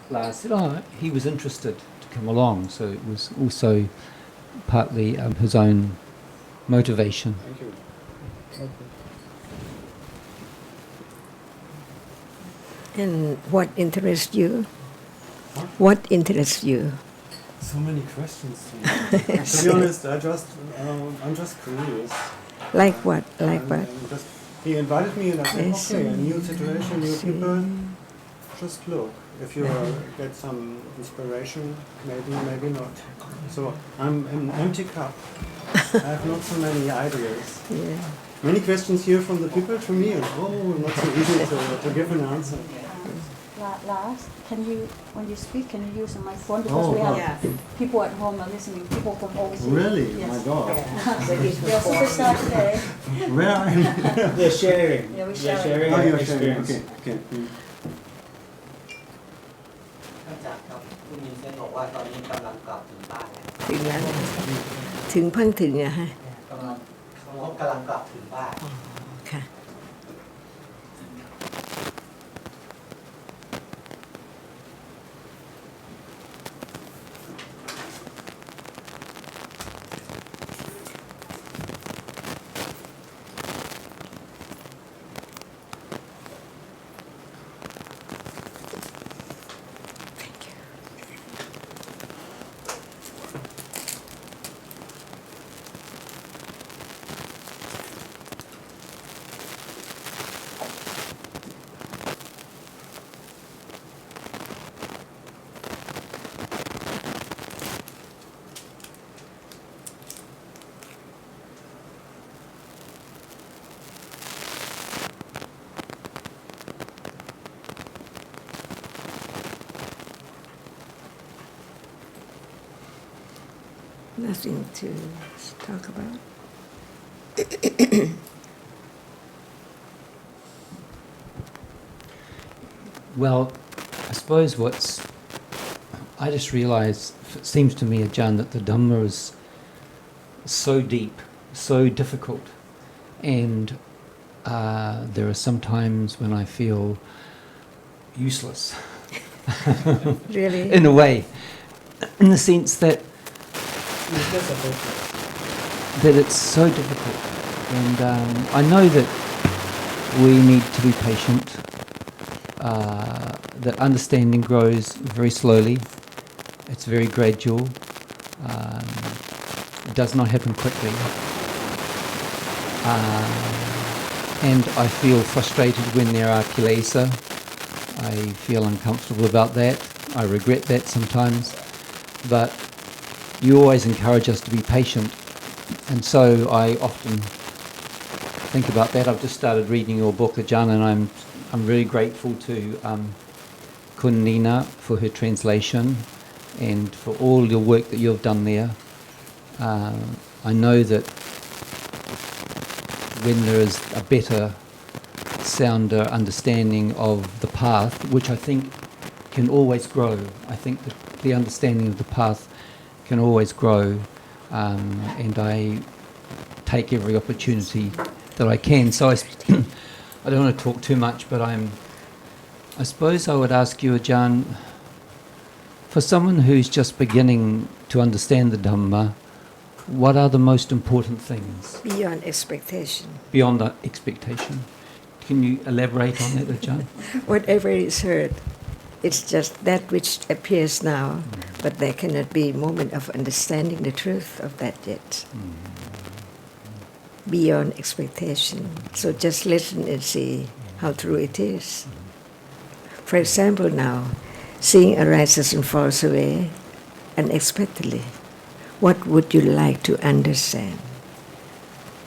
class, he was interested to come along, so it was also partly his own motivation. Thank you. And what interests you? Huh? What interests you? So many questions. To be honest, I'm just curious. Like what? Like what? And just, he invited me, and I said, okay, a new situation, new people. Just look. If you get some inspiration, maybe not. So I'm an empty cup. I have not so many ideas. Yeah. Many questions here from the people to me, and not so easy to give an answer. Last, when you speak, can you use a microphone? Because we have people at home are listening, people from overseas. Really? Yes. My God. They're superstar today. Where are you? They're sharing. Yeah, we're They're sharing. sharing Oh, their you're sharing. experience. Okay. อาจารย์ครับคุณยินเซนบอกว่าตอนนี้กำลังกลับถึงบ้านแล้ว ถึงแล้วถึงเพิ่งถึงอะฮะ กำลังกลับถึงบ้าน ค่ะ Nothing to talk about. Well, I suppose I just realised, it seems to me, Ajarn, that the Dhamma is so deep, so difficult, and there are some times when I feel useless. Really? In a way, in the sense that it's so difficult, and I know that we need to be patient, that understanding grows very slowly, it's very gradual, it does not happen quickly, and I feel frustrated when there are kilesa. I feel uncomfortable about that, I regret that sometimes, but you always encourage us to be patient, and so I often think about that. I've just started reading your book, Ajarn, and I'm really grateful to Kun Nina for her translation and for all your work that you've done there. I know that when there is a better, sounder understanding of the path, which I think can always grow, I think that the understanding of the path can always grow, and I take every opportunity that I can. So I don't want to talk too much, but I suppose I would ask you, Ajarn, for someone who's just beginning to understand the Dhamma, what are the most important things? Beyond expectation. Beyond the expectation. Can you elaborate on that, Ajarn? Whatever is heard, it's just that which appears now, but there cannot be a moment of understanding the truth of that yet. Beyond expectation. So just listen and see how true it is. For example now, seeing arises and falls away unexpectedly. What would you like to understand?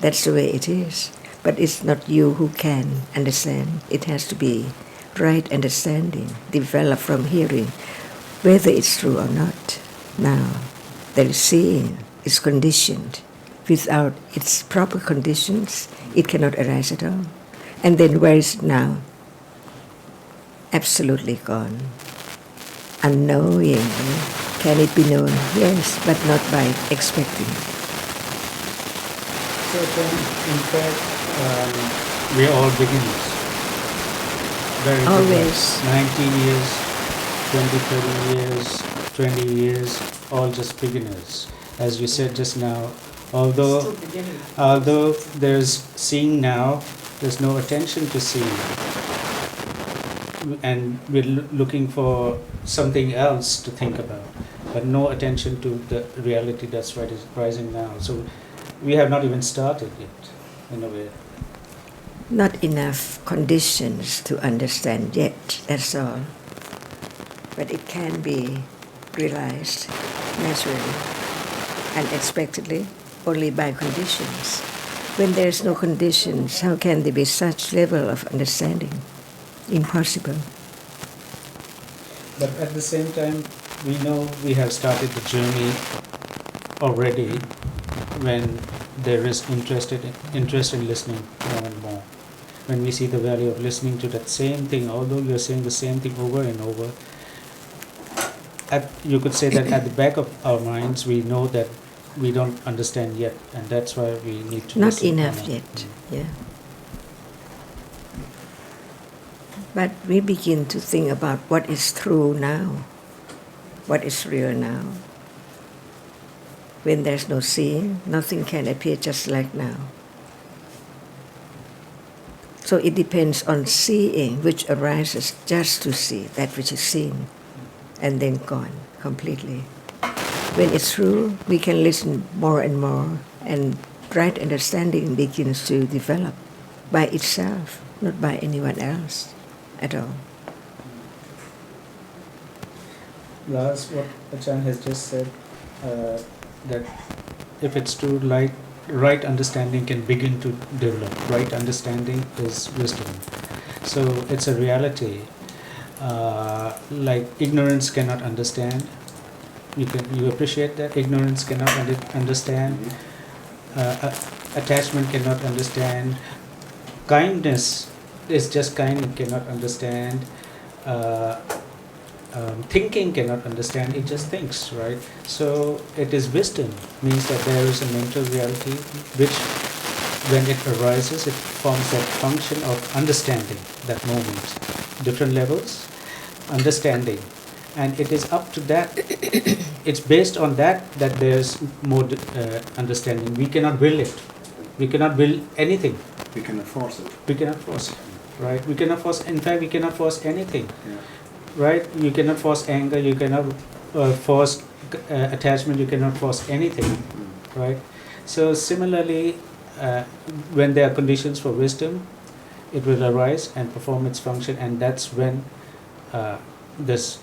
That's the way it is. But it's not you who can understand. It has to be right understanding, developed from hearing, whether it's true or not. Now, the seeing is conditioned. Without its proper conditions, it cannot arise at all. And then where is it now? Absolutely gone. Unknowing. Can it be known? Yes, but not by expecting. So then, in fact, we're all beginners. Very Always. beginners. 19 years 20, 30 years, 20 years, all just beginners. As you said just now, although there's seeing now, there's no attention to seeing. And we're looking for something else to think about, but no attention to the reality that's rising now. So we have not even started yet, in a way. Not enough conditions to understand yet, that's all. But it can be realized naturally, unexpectedly, only by conditions. When there's no conditions, how can there be such level of understanding? Impossible. But at the same time, we know we have started the journey already when there is interest in listening more and more. When we see the value of listening to that same thing, although you're saying the same thing over and over, you could say that at the back of our minds, we know that we don't understand yet, and that's why we need to Not listen enough more. yet, yeah. But we begin to think about what is true now, what is real now. When there's no seeing, nothing can appear just like now. So it depends on seeing, which arises just to see that which is seen, and then gone completely. When it's true, we can listen more and more, and right understanding begins to develop by itself, not by anyone else at all. Last, what Ajarn has just said, that if it's true, right understanding can begin to develop. Right understanding is wisdom. So it's a reality. Like ignorance cannot understand. You appreciate that? Ignorance cannot understand. Attachment cannot understand. Kindness is just kind, it cannot understand. Thinking cannot understand, it just thinks, right? So it is wisdom, means that there is a mental reality which, when it arises, it forms that function of understanding, that moment. Different levels, understanding. And it is up to that, it's based on that there's more understanding. We cannot will it. We cannot will anything. We cannot force it. We cannot force it, right? We cannot force, in fact, we cannot force anything. Yeah. Right? You cannot force anger, you cannot force attachment, you cannot force anything, right? So similarly, when there are conditions for wisdom, it will arise and perform its function, and that's when there's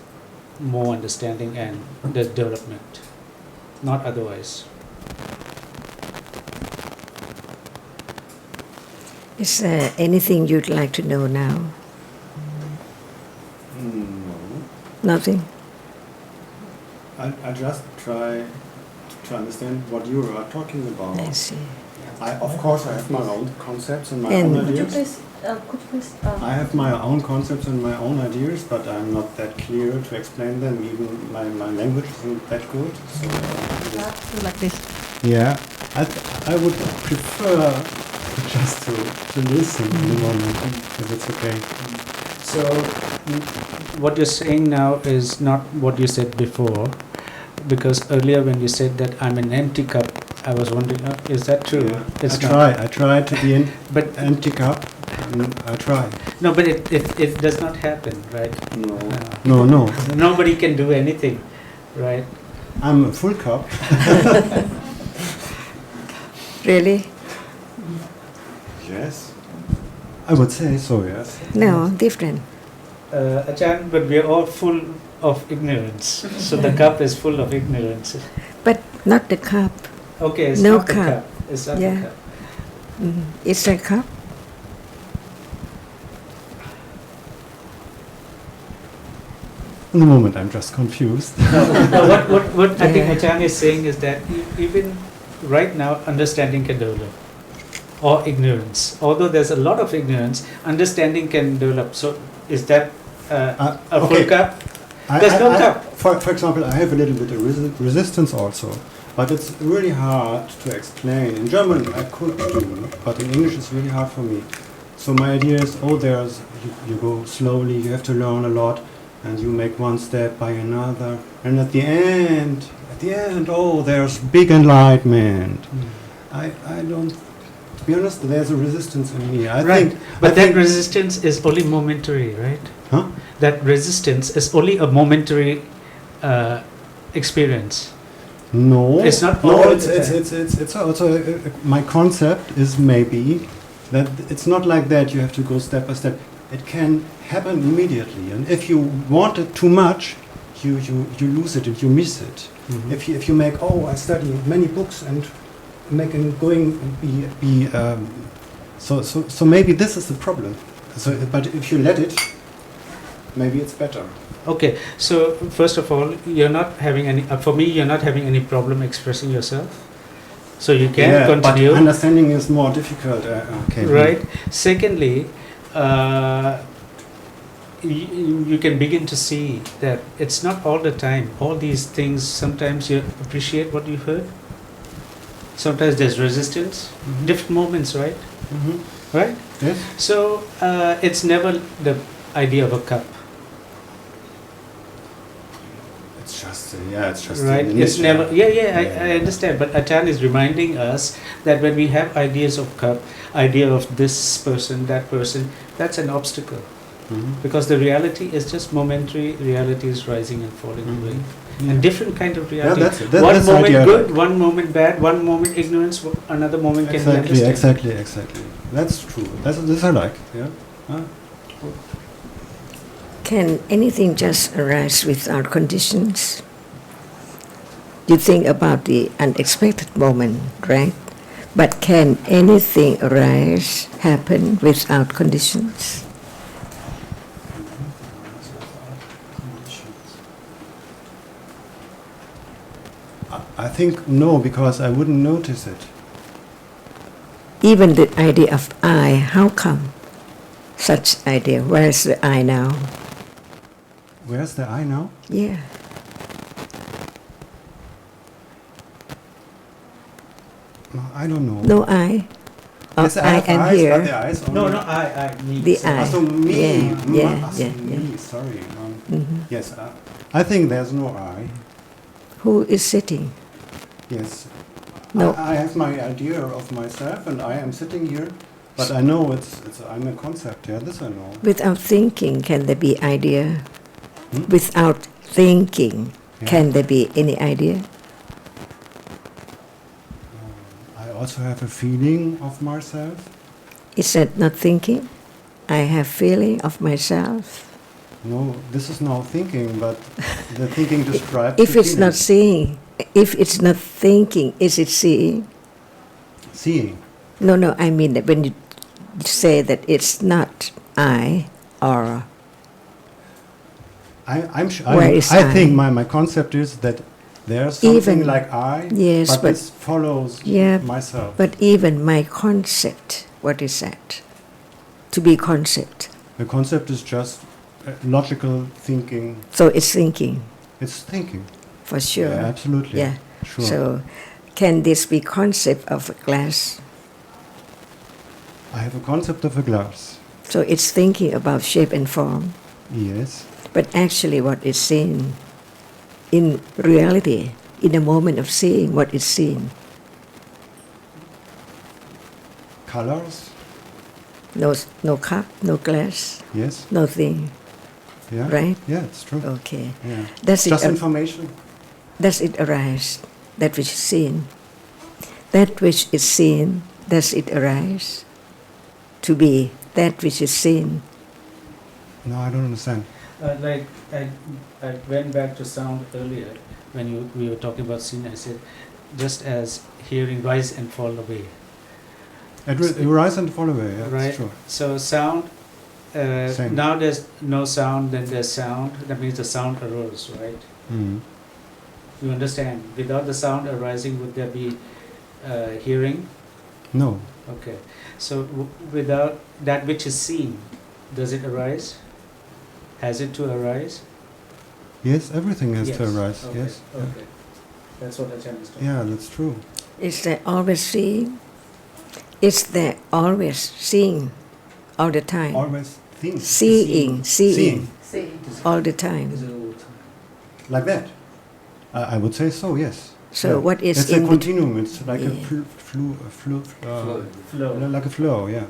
more understanding and there's development, not otherwise. Is there anything you'd like to know now? Nothing? I just try to understand what you are talking about. I see. Of course, I have my own concepts and my And own Could you ideas. please, I have my own concepts and my own ideas, but I'm not that clear to explain them. Even my language isn't that good. So, like this. yeah, I would prefer just to listen in the moment, if it's okay. So what you're saying now is not what you said before, because earlier when you said that I'm an empty cup, I was wondering, is that true? Yeah. It's I try to be an But empty cup. I try. no, but it does not happen, right? No. No. Nobody can do anything, right? I'm a full cup. Really? Yes. I would say so, yes. No, different. Ajarn, but we are all full of ignorance. So the cup is full of ignorance. But not the cup. Okay, it's No not the cup. cup. It's not Yeah. the cup. It's a cup. In the moment, I'm just confused. No, what I think Yeah. Ajarn is saying is that even right now, understanding can develop. Or ignorance. Although there's a lot of ignorance, understanding can develop. So is that a full okay. cup? There's no cup. For example, I have a little bit of resistance also, but it's really hard to explain. In German I could do, but in English it's really hard for me. So my idea is, you go slowly, you have to learn a lot, and you make one step by another, and at the end, oh, there's big enlightenment. I don't. To be honest, there's a resistance in me. I think that resistance is only momentary, right? Huh? That resistance is only a momentary experience. No, it's not. No, it's also my concept is maybe that it's not like that. You have to go step by step. It can happen immediately, and if you want it too much, you lose it and you miss it. Mm-hmm. If you make, I study many books and making going be so maybe this is the problem. So, but if you let it, maybe it's better. Okay, so first of all, you're not having any. For me, you're not having any problem expressing yourself. So you can continue. But understanding is more difficult. Okay. Right. Secondly, you can begin to see that it's not all the time. All these things. Sometimes you appreciate what you heard. Sometimes there's resistance. Mm-hmm. Different moments, right? Mm-hmm. Right. Yes. So it's never the idea of a cup. It's just right. It's never. I understand. But Ajarn is reminding us that when we have ideas of cup, idea of this person, that person, that's an obstacle. Mm-hmm. Because the reality is just momentary. Reality is rising and falling away, Yeah. and different kind of reality. Yeah, one moment good, one moment bad, one moment ignorance, another moment can be understood. Exactly. That's true. This I like. Yeah. Can anything just arise without conditions? You think about the unexpected moment, right? But can anything arise, happen without conditions? I think no, because I wouldn't notice it. Even the idea of I, how come? Such idea, where's the I now? Where's the I now? Yeah. No, I don't know. No I. Yes, I am eyes, here. but the eyes only. No, I. Me. The I. So me. Yeah. Me. Sorry. Mm-hmm. Yes, I think there's no I. Who is sitting? Yes. No. I have my idea of myself, and I am sitting here, but I know I'm a concept. Yeah, this I know. Without thinking, can there be idea? Hmm? Without thinking, Yeah. can there be any idea? I also have a feeling of myself. Is that not thinking? I have feeling of myself. No, this is now thinking, but the thinking describes. If the it's not feeling. seeing, if it's not thinking, is it seeing? Seeing. No, I mean that when you say that it's not I or I'm sure. Where is I I? think my concept is that there's something Even- like I, yes, but but- this follows Yeah, myself. but even my concept, what is that? To be concept. The concept is just logical thinking. So it's thinking, It's thinking. for sure. Yeah, absolutely. Yeah. Sure. So can this be concept of a glass? I have a concept of a glass. So it's thinking about shape and form. Yes. But actually what is seen, in reality, in a moment of seeing what is seen, Colors. no cup, no glass, Yes. no thing, Yeah. right? Yeah, it's true. Okay. Yeah. Does Just it, information. does it arise, that which is seen? That which is seen, does it arise to be that which is seen? No, I don't understand. Like I went back to sound earlier when we were talking about scene. I said, just as hearing rise and fall away. It rise and fall away. Yeah, Right. That's true. So sound. Same. Now there's no sound, then there's sound. That means the sound arose, right? Mm. You understand? Without the sound arising, would there be hearing? No. Okay. So without that which is seen, does it arise? Has it to arise? Yes, everything has to Yes. arise. Okay. Yes. Yeah. Okay. That's what Ajarn is talking. Yeah, that's true. Is there always seeing? Is there always seeing all the time? Always think. Seeing. Seeing. See. all the time. Is it all the time? Like that. I would say so, yes. So what is it's a in between? continuum. It's like a Flow. like a flow. Yeah.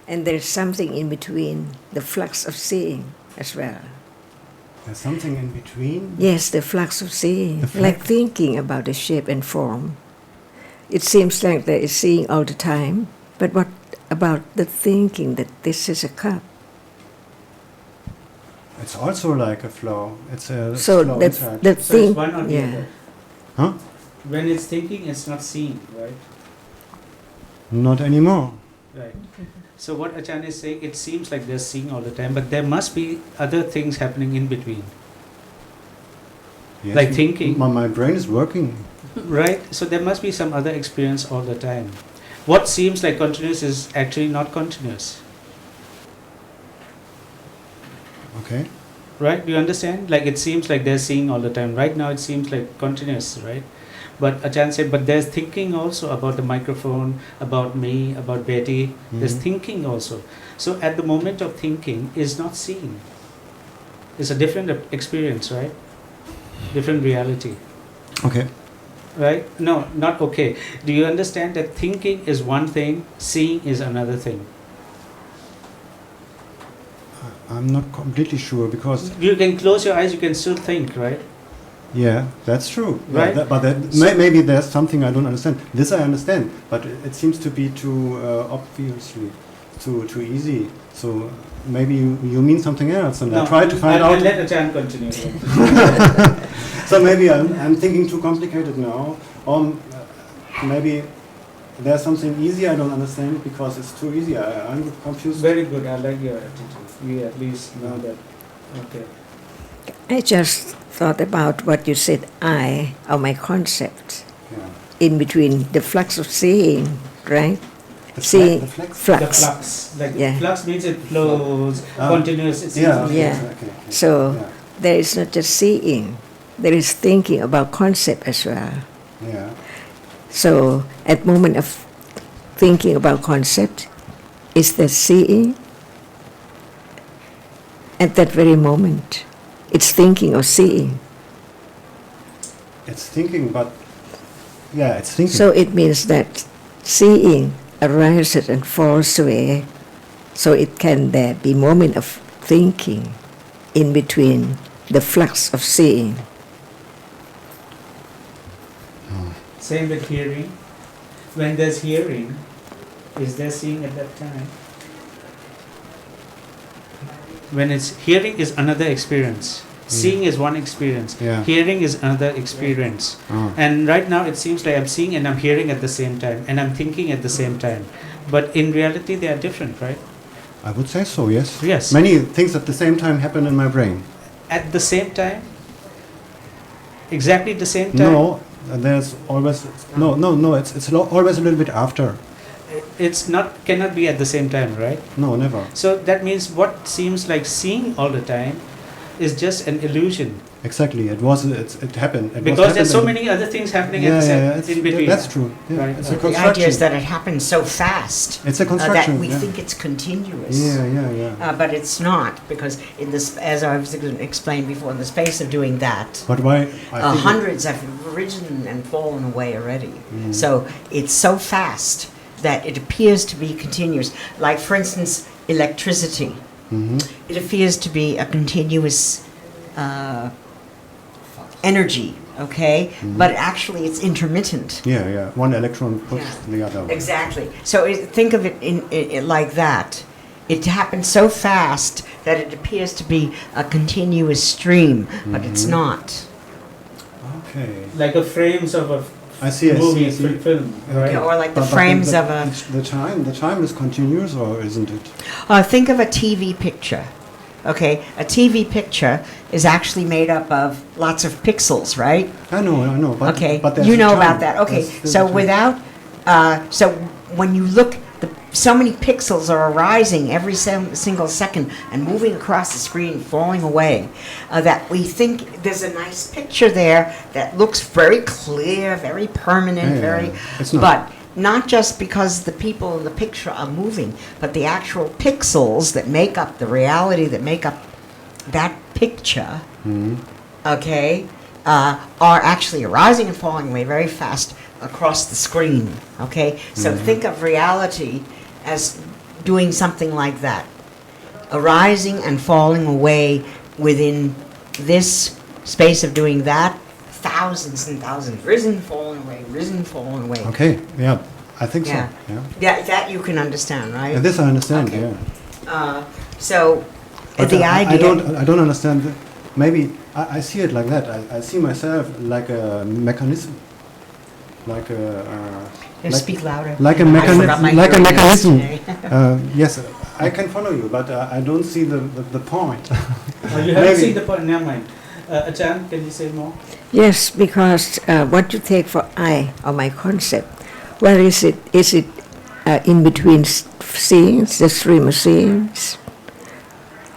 And there's something in between the flux of seeing as well. There's something in between. Yes, the flux of seeing, The flux. like thinking about the shape and form. It seems like there is seeing all the time, but what about the thinking that this is a cup? It's also like a flow. It's a So flow the inside. the So thing, it's one or the yeah. other. Huh? When it's thinking, it's not seeing, right? Not anymore. Right. So what Ajarn is saying, it seems like they're seeing all the time, but there must be other things happening in between, Yes, like thinking, My brain is working. right? So there must be some other experience all the time. What seems like continuous is actually not continuous, Okay. right? Do you understand? Like it seems like they're seeing all the time. Right now it seems like continuous, right? But Ajarn said, but there's thinking also about the microphone, about me, about Betty. There's Mhm. thinking also. So at the moment of thinking is not seeing. It's a different experience, right? Different reality, Okay. right? No, not okay. Do you understand that thinking is one thing, seeing is another thing? I'm not completely sure because You can close your eyes, you can still think, right? yeah, that's true. Yeah, Right. but maybe there's something I don't understand. This I understand, but it seems to be too obviously too easy. So maybe you mean something else, and I try to find I'll out. let Ajarn continue. So maybe I'm thinking too complicated now, or maybe there's something easy I don't understand because it's too easy. I'm confused. Very good, I like your attitude. We at least know that. Okay. I just thought about what you said, I, or my concept, Yeah. in between the flux of seeing, right? The Seeing, flex. The flux. flux. Like Yeah. flux means it flows, continuous. It's Yeah. easy. Yeah. Okay. So Yeah. there is not just seeing, there is thinking about concept as well. Yeah. So at moment of thinking about concept, is there seeing? At that very moment, it's thinking or seeing. It's thinking, but yeah, it's thinking. So it means that seeing arises and falls away. So it can there be moment of thinking in between the flux of seeing. Same with hearing. When there's hearing, is there seeing at that time? When it's hearing is another experience. Seeing is one experience. Yeah. Hearing is another experience. Oh. And right now it seems like I'm seeing and I'm hearing at the same time and I'm thinking at the same time. But in reality they are different, right? I would say so. Yes. Yes. Many things at the same time happen in my brain. At the same time? Exactly the same time? No, there's always no. It's always a little bit after. It's not, cannot be at the same time, right? No, never. So that means what seems like seeing all the time is just an illusion. Exactly. It happened. It was Because there's so happened many other things happening Yeah, at the yeah, same, in between. that's true. Yeah. Right. It's a The construction. idea is that it happens so fast It's a that construction. we yeah. think it's continuous. Yeah. But it's not, because in this, as I was explained before, in the space of doing that, But why? I think hundreds have risen and fallen away already. Mm. So it's so fast that it appears to be continuous. Like, for instance, electricity. Mhm. It appears to be a continuous energy, okay? Mhm. But actually it's intermittent. Yeah. One electron pushes the other one. Exactly. So think of it in like that. It happens so fast that it appears to be a continuous stream, but it's Mhm. not. Okay. Like a frames of a I see. movie, see. film, right? Or like the But frames the, of a... the time is continuous, or isn't it? Think of a TV picture. Okay, a TV picture is actually made up of lots of pixels, right? I know. But, Okay, but there's you a know time. about that. Okay, There's still so a time. without, so when you look, so many pixels are arising every single second and moving across the screen, falling away, that we think there's a nice picture there that looks very clear, very permanent, Yeah, very, it's not. but not just because the people in the picture are moving, but the actual pixels that make up the reality, that make up that picture, Mhm. okay, are actually arising and falling away very fast across the screen, okay? So think of reality as doing something like that, arising and falling away within this space of doing that, thousands and thousands, risen, falling away. Okay, yeah, I think Yeah. so. Yeah. Yeah, that you can understand, right? And this I understand. Okay. Yeah. So, But the idea... I don't understand. Maybe I see it like that. I see myself like a mechanism, like a. Yeah, speak louder. Like a I forgot my like a hearing aids mechanism. today. Yes, I can follow you, but I don't see the point. You haven't seen the point. Never mind. Ajarn, can you say more? Yes, because what you take for I or my concept, where is it? Is it in between seeings, the stream of seeings?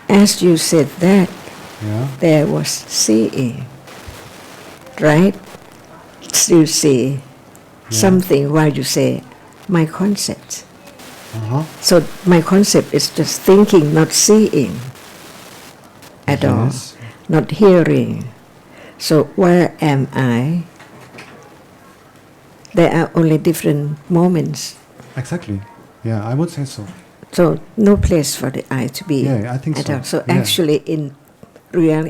As you said that, Yeah. there was seeing, right? You see something while you say my concept. Uh-huh. So my concept is just thinking, not seeing at all, Yes. not hearing. So where am I? There are only different moments. Exactly. Yeah, I would say so. So no place for the I to be Yeah, I think at so. all. So Yeah. actually in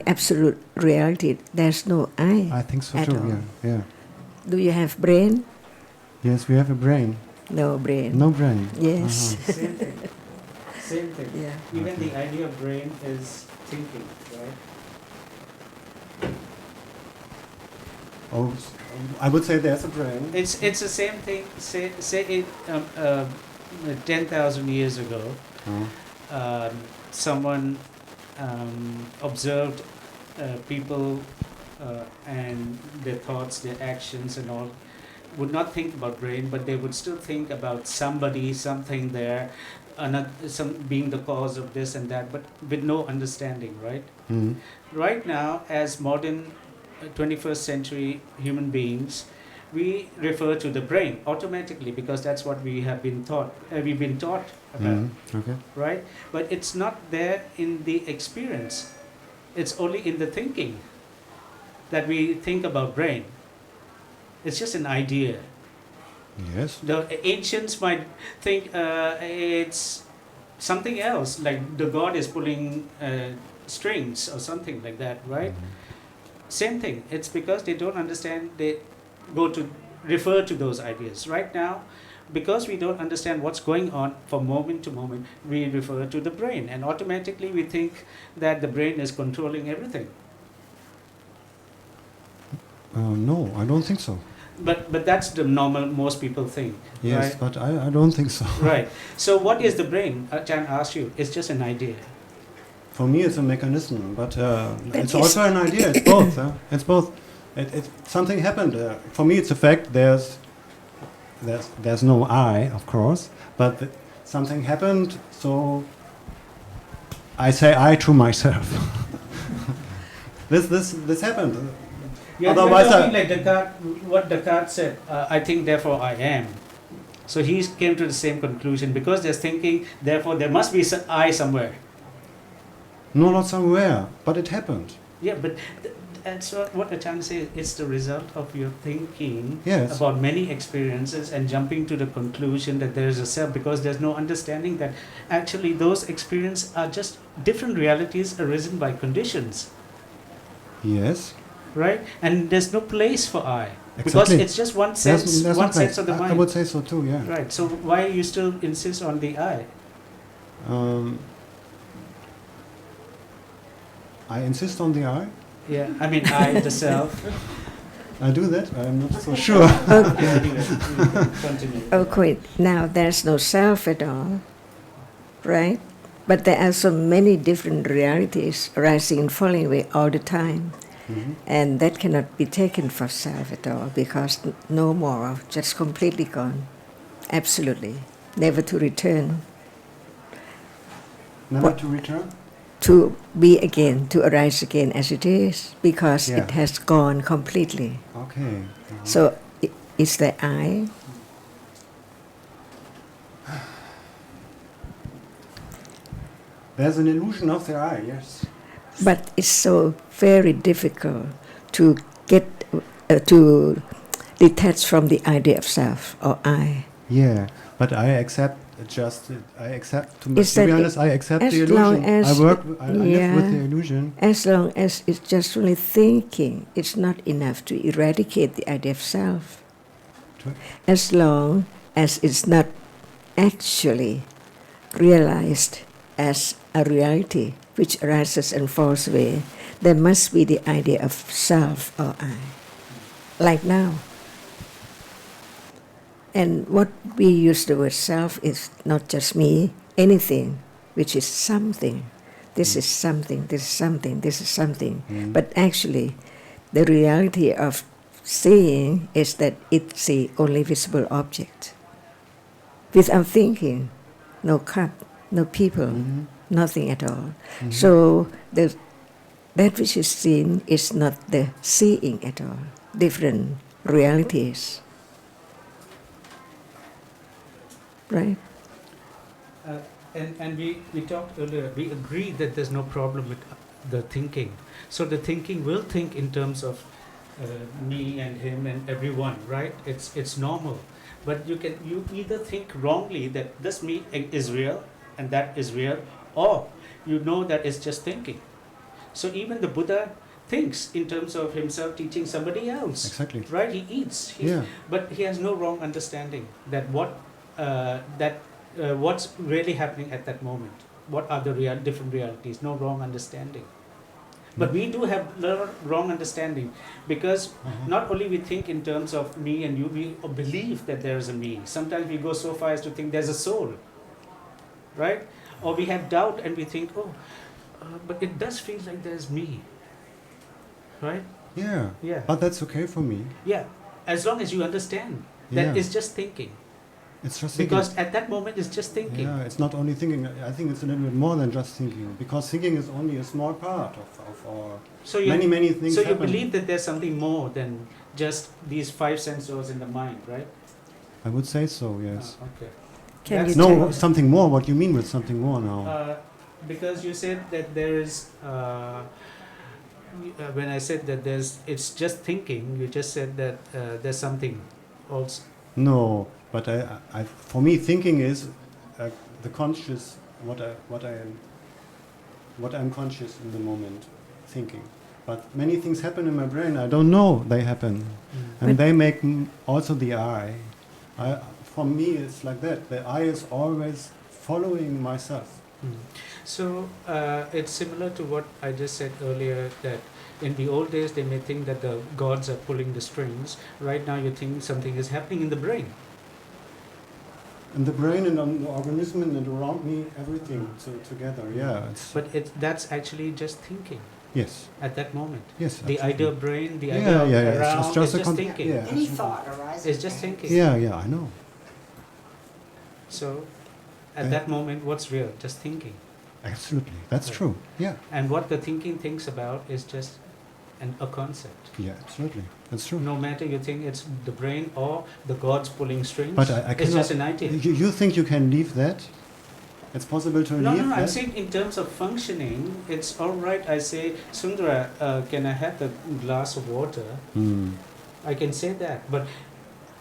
absolute reality, there's no I think so at too. all. Yeah. Yeah. Do you have brain? Yes, we have a brain. No brain. No brain. Yes. Uh-huh. Same thing. Same thing. Yeah. Even the idea of brain is thinking, right? Oh, I would say there's a brain. It's the same thing. Say it 10,000 years ago. Someone observed people and their thoughts, their actions, and all. Would not think about brain, but they would still think about somebody, something there, some being the cause of this and that, but with no understanding, right? Mhm. Right now, as modern 21st century human beings, we refer to the brain automatically because that's what we have been taught. We've been taught about, Mhm. Okay. right? But it's not there in the experience. It's only in the thinking that we think about brain. It's just an idea. Yes. The ancients might think it's something else, like the god is pulling strings or something like that, right? Same thing. It's because they don't understand, they go to refer to those ideas. Right now, because we don't understand what's going on from moment to moment, we refer to the brain, and automatically we think that the brain is controlling everything. No, I don't think so. But that's the normal, most people think. Yes, right? but I don't think so. Right. So what is the brain? Chan asked you. It's just an idea. For me, it's a mechanism, but it's is- also an idea. It's both. It's both. Something happened. For me, it's a fact. There's no I, of course, but something happened. So I say I to myself. This happened. Otherwise, talking like Descartes, what Descartes said. I think, therefore I am. So he came to the same conclusion because there's thinking. Therefore, there must be some I somewhere. No, not somewhere, but it happened. Yeah, but that's what Ajarn says. It's the result of your thinking Yes. about many experiences and jumping to the conclusion that there is a self, because there's no understanding that actually those experiences are just different realities arisen by conditions, Yes. right? And there's no place for I, because Exactly. it's just one sense, There's one no place. sense of the I mind. would say so too. Yeah. Right. So why you still insist on the I? I insist on the I. Yeah. I mean I, the self. I do that. I'm not so sure. Anyway, we can continue. Okay, now there's no self at all, right? But there are so many different realities rising and falling away all the time. Mhm. And that cannot be taken for self at all because no more, just completely gone. Absolutely. Never to return, Never What? to return. to be again, to arise again as it is, because Yeah. it has gone completely. Okay. So it's the I. There's an illusion of the I. Yes. But it's so very difficult to get to detach from the idea of self or I. Yeah, but I accept to be Is that honest, I accept as the long illusion. as I live yeah, with the illusion. as long as it's just only thinking, it's not enough to eradicate the idea of self. As long as it's not actually realized as a reality which arises and falls away, there must be the idea of self or I. Like now. And what we use the word self is not just me, anything which is something. This is something, this is something, this is something. But actually, the reality of seeing is that it's the only visible object. Without thinking, no cup, no people, nothing at all. So that which is seen is not the seeing at all. Different realities. Right? And we talked earlier, we agreed that there's no problem with the thinking. So the thinking will think in terms of me and him and everyone, right? It's normal. But you either think wrongly that this me is real and that is real, or you know that it's just thinking. So even the Buddha thinks in terms of himself teaching somebody else. Exactly. Right? He eats. But he has no wrong understanding that what's really happening at that moment. What are the different realities? No wrong understanding. But we do have wrong understanding because not only we think in terms of me and you, we believe that there is a me. Sometimes we go so far as to think there's a soul, right? Or we have doubt and we think, but it does feel like there's me, right? Yeah. But that's okay for me. Yeah, as long as you understand that it's just thinking. It's just thinking. Because at that moment it's just thinking. Yeah, it's not only thinking. I think it's a little bit more than just thinking, because thinking is only a small part of our many things. So happen. you believe that there's something more than just these 5 sensors in the mind, right? I would say so. Yes. Okay. Can you no, something more. What do you mean with something more now? Because you said that there is. When I said that it's just thinking, you just said that there's something also. No, but for me, thinking is the conscious. What I'm conscious in the moment, thinking. But many things happen in my brain. I don't know they happen, and they make also the I. For me, it's like that. The I is always following myself. So it's similar to what I just said earlier, that in the old days they may think that the gods are pulling the strings. Right now you think something is happening in the brain. In the brain and on the organism and around me, everything together, yeah. But that's actually just thinking. Yes. At that moment. Yes. The absolutely. idea of brain, the idea of around, it's just thinking. Yeah, Any thought arises. It's just thinking. Yeah, I know. So, at that moment, what's real? Just thinking. Absolutely, that's true. Yeah. And what the thinking thinks about is just a concept. Yeah, absolutely, that's true. No matter you think it's the brain or the gods pulling strings, but it's just an idea. You think you can leave that? It's possible to leave that? No, I'm saying in terms of functioning, it's all right. I say, Sundara, can I have the glass of water? I can say that, but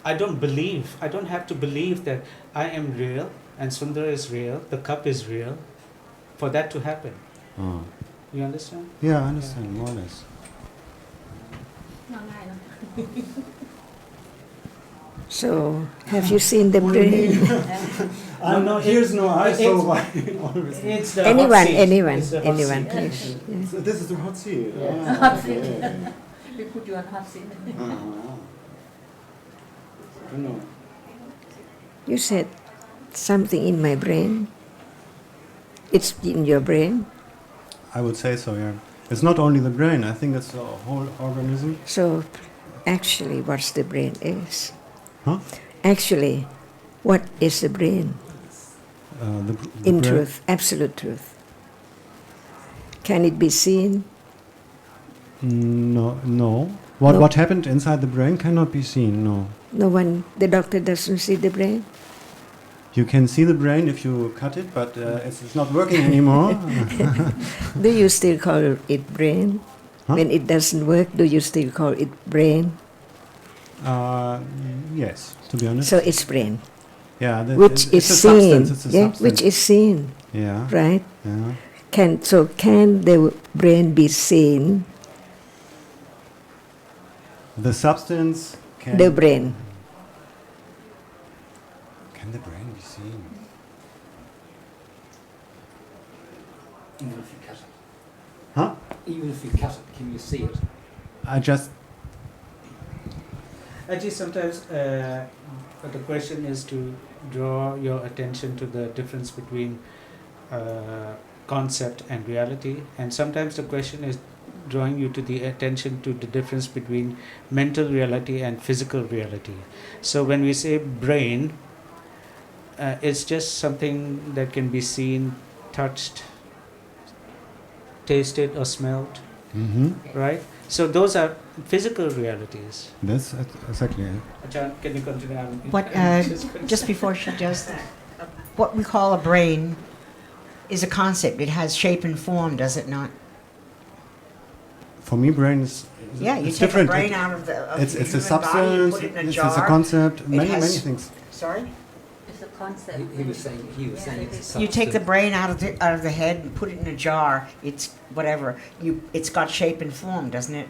I don't have to believe that I am real and Sundara is real, the cup is real, for that to happen. You understand? Yeah, I understand, more or less. So, have you seen the brain? Here's no I, so why? It's the anyone, It's the hot seat. please. Yeah. So this is the hot seat. Yeah. Hot seat. We put you on hot seat. I know. You said something in my brain. It's in your brain. I would say so, yeah. It's not only the brain, I think it's the whole organism. So, actually, what's the brain is? Huh? Actually, what is the brain? The In brain. truth, absolute truth. Can it be seen? No. What happened inside the brain cannot be seen, no. No one, the doctor doesn't see the brain? You can see the brain if you cut it, but it's not working anymore. Do you still call it brain? Huh? When it doesn't work, do you still call it brain? Yes, to be honest. So it's brain, Yeah, which it's is a seen. substance. It's a Yeah, substance. which is seen, Yeah. right? Yeah. Can the brain be seen? The substance can. The brain. Can the brain be seen? Even if you cut it. Huh? Even if you cut it, can you see it? I just. Actually, sometimes the question is to draw your attention to the difference between concept and reality, and sometimes the question is drawing you to the attention to the difference between mental reality and physical reality. So when we say brain, it's just something that can be seen, touched, tasted or smelled, Mm-hmm. right? So those are physical realities. That's exactly it. Ajarn, can you continue? What, just before she does that, what we call a brain is a concept. It has shape and form, does it not? For me, brain is. Yeah, you it's take different. a brain out of the It's human a body, you substance. put it in a It's jar. a concept. Many has- things. Sorry? It's a concept. He was saying it's a You take the substance. brain out of the head and put it in a jar. It's whatever. It's got shape and form, doesn't it?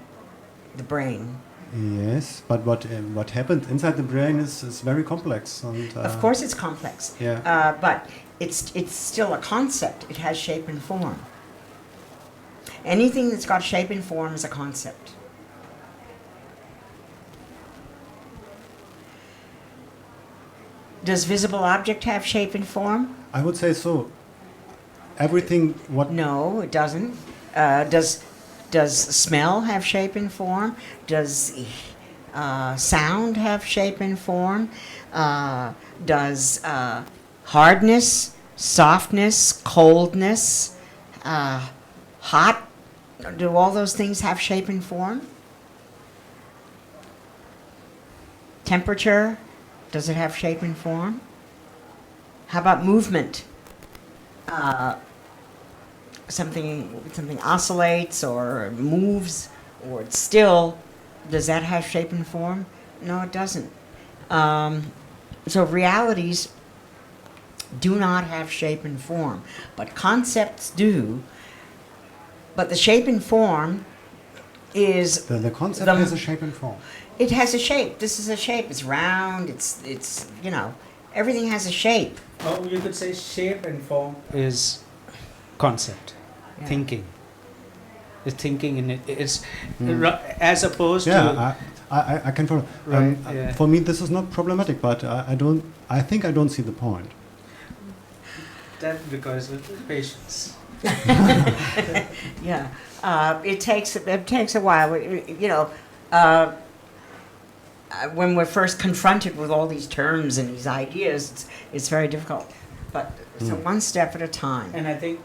The brain. Yes, but what happens inside the brain is very complex. And, Of course, it's complex. Yeah. But it's still a concept. It has shape and form. Anything that's got shape and form is a concept. Does visible object have shape and form? I would say so. Everything what No, it doesn't. Does smell have shape and form? Does sound have shape and form? Does hardness, softness, coldness, hot, do all those things have shape and form? Temperature, does it have shape and form? How about movement? Something oscillates or moves or it's still. Does that have shape and form? No, it doesn't. So realities do not have shape and form, but concepts do. But the shape and form is the concept The- has a shape and form. it has a shape. This is a shape. It's round. It's everything has a shape. Oh, you could say shape and form is concept, Yeah. thinking. It's thinking in it. It's as opposed to. Yeah, I can follow. Right, yeah. For me, this is not problematic, but I don't. I think I don't see the point. That requires a little patience. Yeah, it takes a while. When we're first confronted with all these terms and these ideas, it's very difficult. But so one step at a time. And I think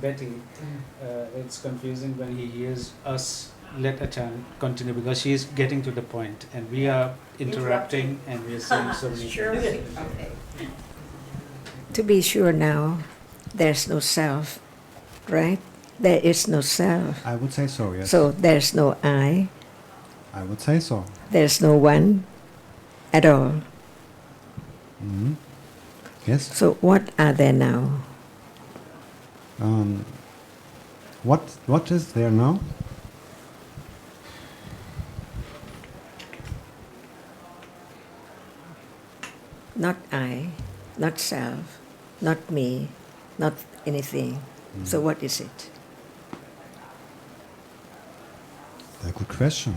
Betty, it's confusing when he hears us let Ajarn continue because she's getting to the point and we are interrupting and we are saying so many things. Okay. To be sure now, there's no self, right? There is no self. I would say so. Yes. So there's no I, I would say so. there's no one at all. Mhm. Yes. So what are there now? What is there now? Not I, not self, not me, not anything. So what is it? A good question.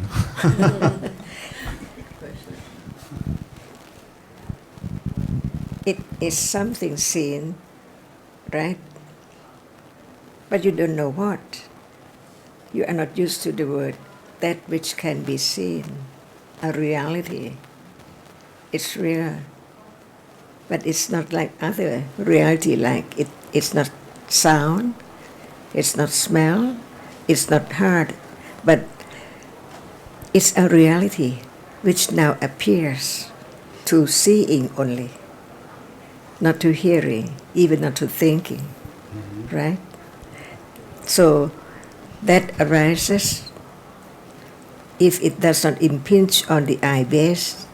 It is something seen, right? But you don't know what. You are not used to the word that which can be seen, a reality. It's real. But it's not like other reality, like it's not sound, it's not smell, it's not heard, but it's a reality which now appears to seeing only. not to hearing, even not to thinking, right? So that arises if it does not impinge on the eye base,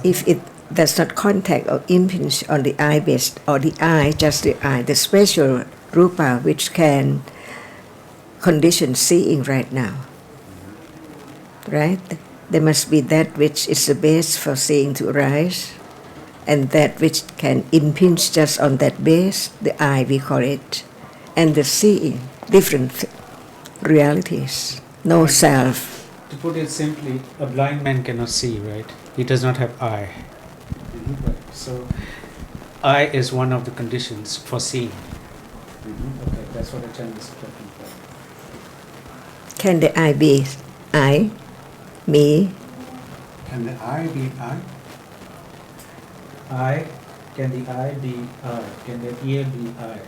if it does not contact or impinge on the eye base or the eye, just the eye, the special rupa which can condition seeing right now, right? There must be that which is the base for seeing to arise, and that which can impinge just on that base, the eye we call it, and the seeing, different realities, no self. To put it simply, a blind man cannot see, right? He does not have eye. Right. So, eye is one of the conditions for seeing. Okay, that's what Ajarn is talking about. Can the eye be I, me? Can the eye be I? Eye, can the eye be eye? Can the ear be eye?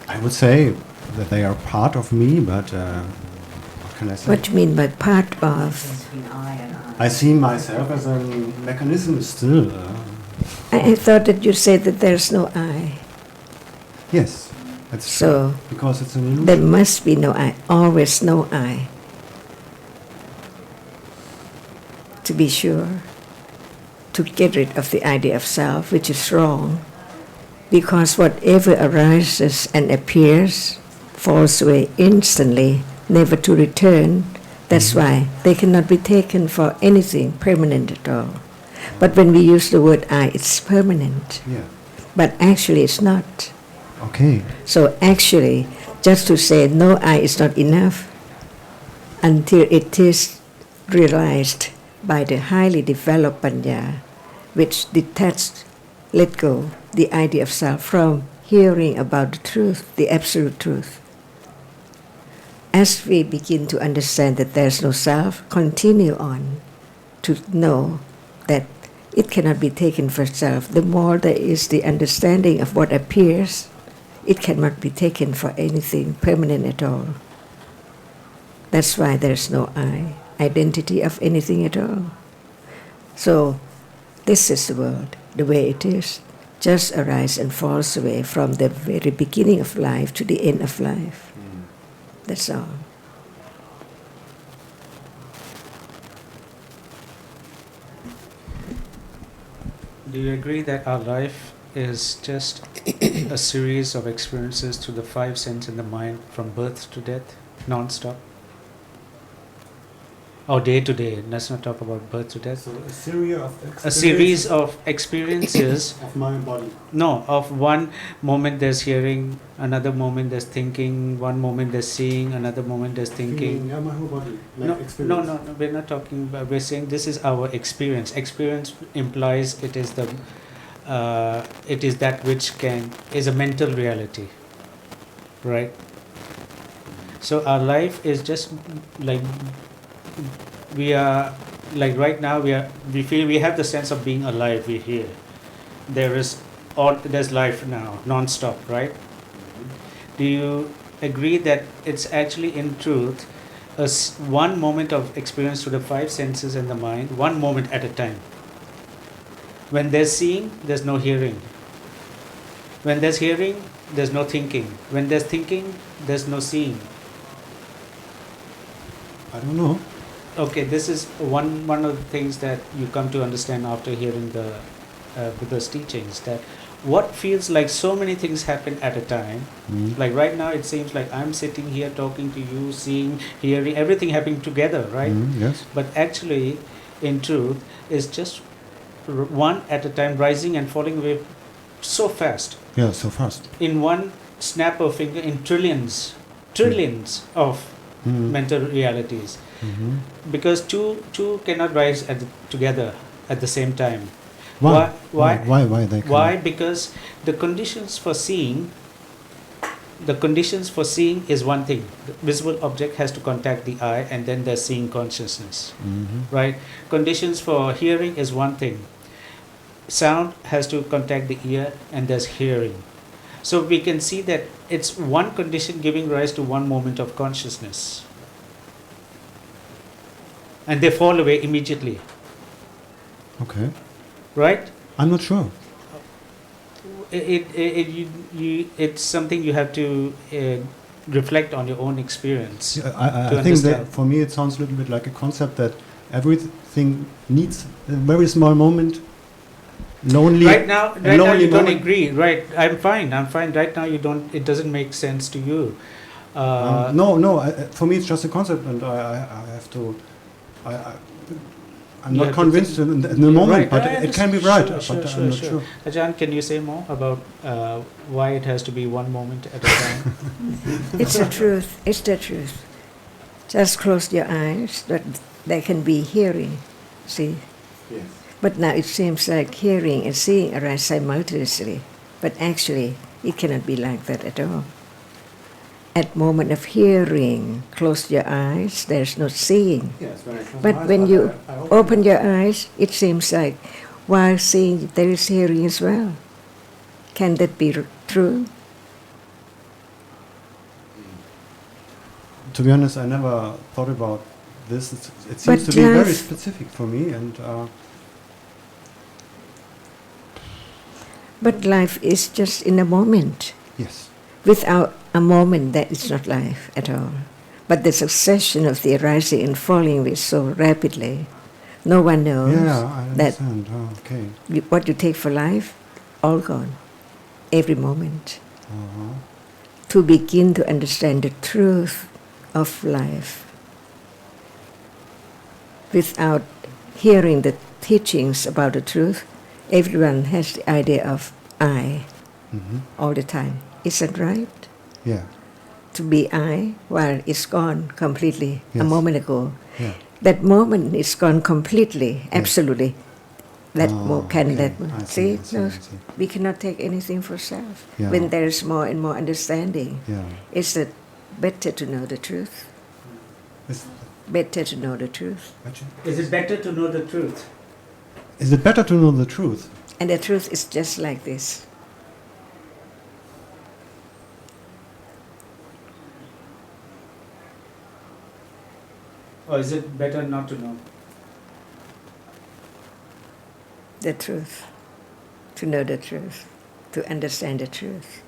I would say that they are part of me, but what can I say? What do you mean by part of? Between eye and eye. I see myself as a mechanism still. I thought that you said that there's no I. Yes, that's So true. Because it's an illusion. there must be no I, always no I. To be sure, to get rid of the idea of self, which is wrong, because whatever arises and appears falls away instantly, never to return. That's why they cannot be taken for anything permanent at all. But when we use the word I, it's permanent. Yeah. But actually it's not. Okay. So actually, just to say no I is not enough until it is realized by the highly developed panya, which detached, let go the idea of self from hearing about the truth, the absolute truth. As we begin to understand that there's no self, continue on to know that it cannot be taken for self. The more there is the understanding of what appears, it cannot be taken for anything permanent at all. That's why there's no I, identity of anything at all. So this is the world, the way it is, just arises and falls away from the very beginning of life to the end of life. That's all. Do you agree that our life is just a series of experiences through the five senses in the mind from birth to death, non-stop? Or day to day, let's not talk about birth to death. So a Series of experiences of my body. No, of one moment there's hearing, another moment there's thinking, one moment there's seeing, another moment there's thinking. Yeah, my whole body. Like No, experience. no, we're not talking about, we're saying this is our experience. Experience implies it is that which is a mental reality, right? So our life is just like, we are, like right now we feel we have the sense of being alive, we're here. There's life now, non-stop, right? Do you agree that it's actually in truth one moment of experience through the five senses and the mind, one moment at a time? When there's seeing, there's no hearing. When there's hearing, there's no thinking. When there's thinking, there's no seeing. I don't know. Okay, this is one of the things that you come to understand after hearing the Buddha's teachings, that what feels like so many things happen at a time, like right now it seems like I'm sitting here talking to you, seeing, hearing, everything happening together, right? Yes. But actually, in truth, it's just one at a time, rising and falling away so fast. Yeah, so fast. In one snap of finger, in trillions of mental realities. Because two cannot rise together at the same time. Why? Why? Why they Why? Because the conditions for seeing is one thing. The visible object has to contact the eye, and then there's seeing consciousness, right? Conditions for hearing is one thing. Sound has to contact the ear, and there's hearing. So we can see that it's one condition giving rise to one moment of consciousness. and they fall away immediately, Okay. right? I'm not sure. It's something you have to reflect on your own experience. Yeah, to I think understand. that for me it sounds a little bit like a concept that everything needs a very small moment, lonely. Right now lonely you don't moment. agree. Right, I'm fine. Right now you don't. It doesn't make sense to you. No. For me, it's just a concept, and I have to. I'm You not have to convinced think. in the moment, Right, but I it can be understand. right. Sure, but sure, I'm not sure. sure. Ajarn, can you say more about why it has to be one moment at a time? It's the truth. It's the truth. Just close your eyes, that they can be hearing. See? Yes. But now it seems like hearing and seeing arise simultaneously. But actually, it cannot be like that at all. At moment of hearing, close your eyes, there's no seeing. Yes, when I close But my eyes, when you I open your eyes, it seems like while seeing, there is hearing as well. Can that be true? To be honest, I never thought about this. It seems But to be very life- specific for me, and But life is just in a moment. yes. Without a moment, that is not life at all. But the succession of the arising and falling is so rapidly. No one knows Yeah, I that understand. Okay. what you take for life, all gone, every moment. Uh-huh. To begin to understand the truth of life, without hearing the teachings about the truth, everyone has the idea of I Hmm. all the time. Is that right? Yeah. To be I while it's gone completely a Yes. moment ago. Yeah. That moment is gone completely, absolutely. That can okay. that I see, see? I No, see. we cannot take anything for self. Yeah. When there is more and more understanding, Yeah. is it better to know the truth? Is, Better to know the truth. Is it better to know the truth? is it better to know the truth? And the truth is just like this. Or is it better not to know? The truth. To know the truth. To understand the truth.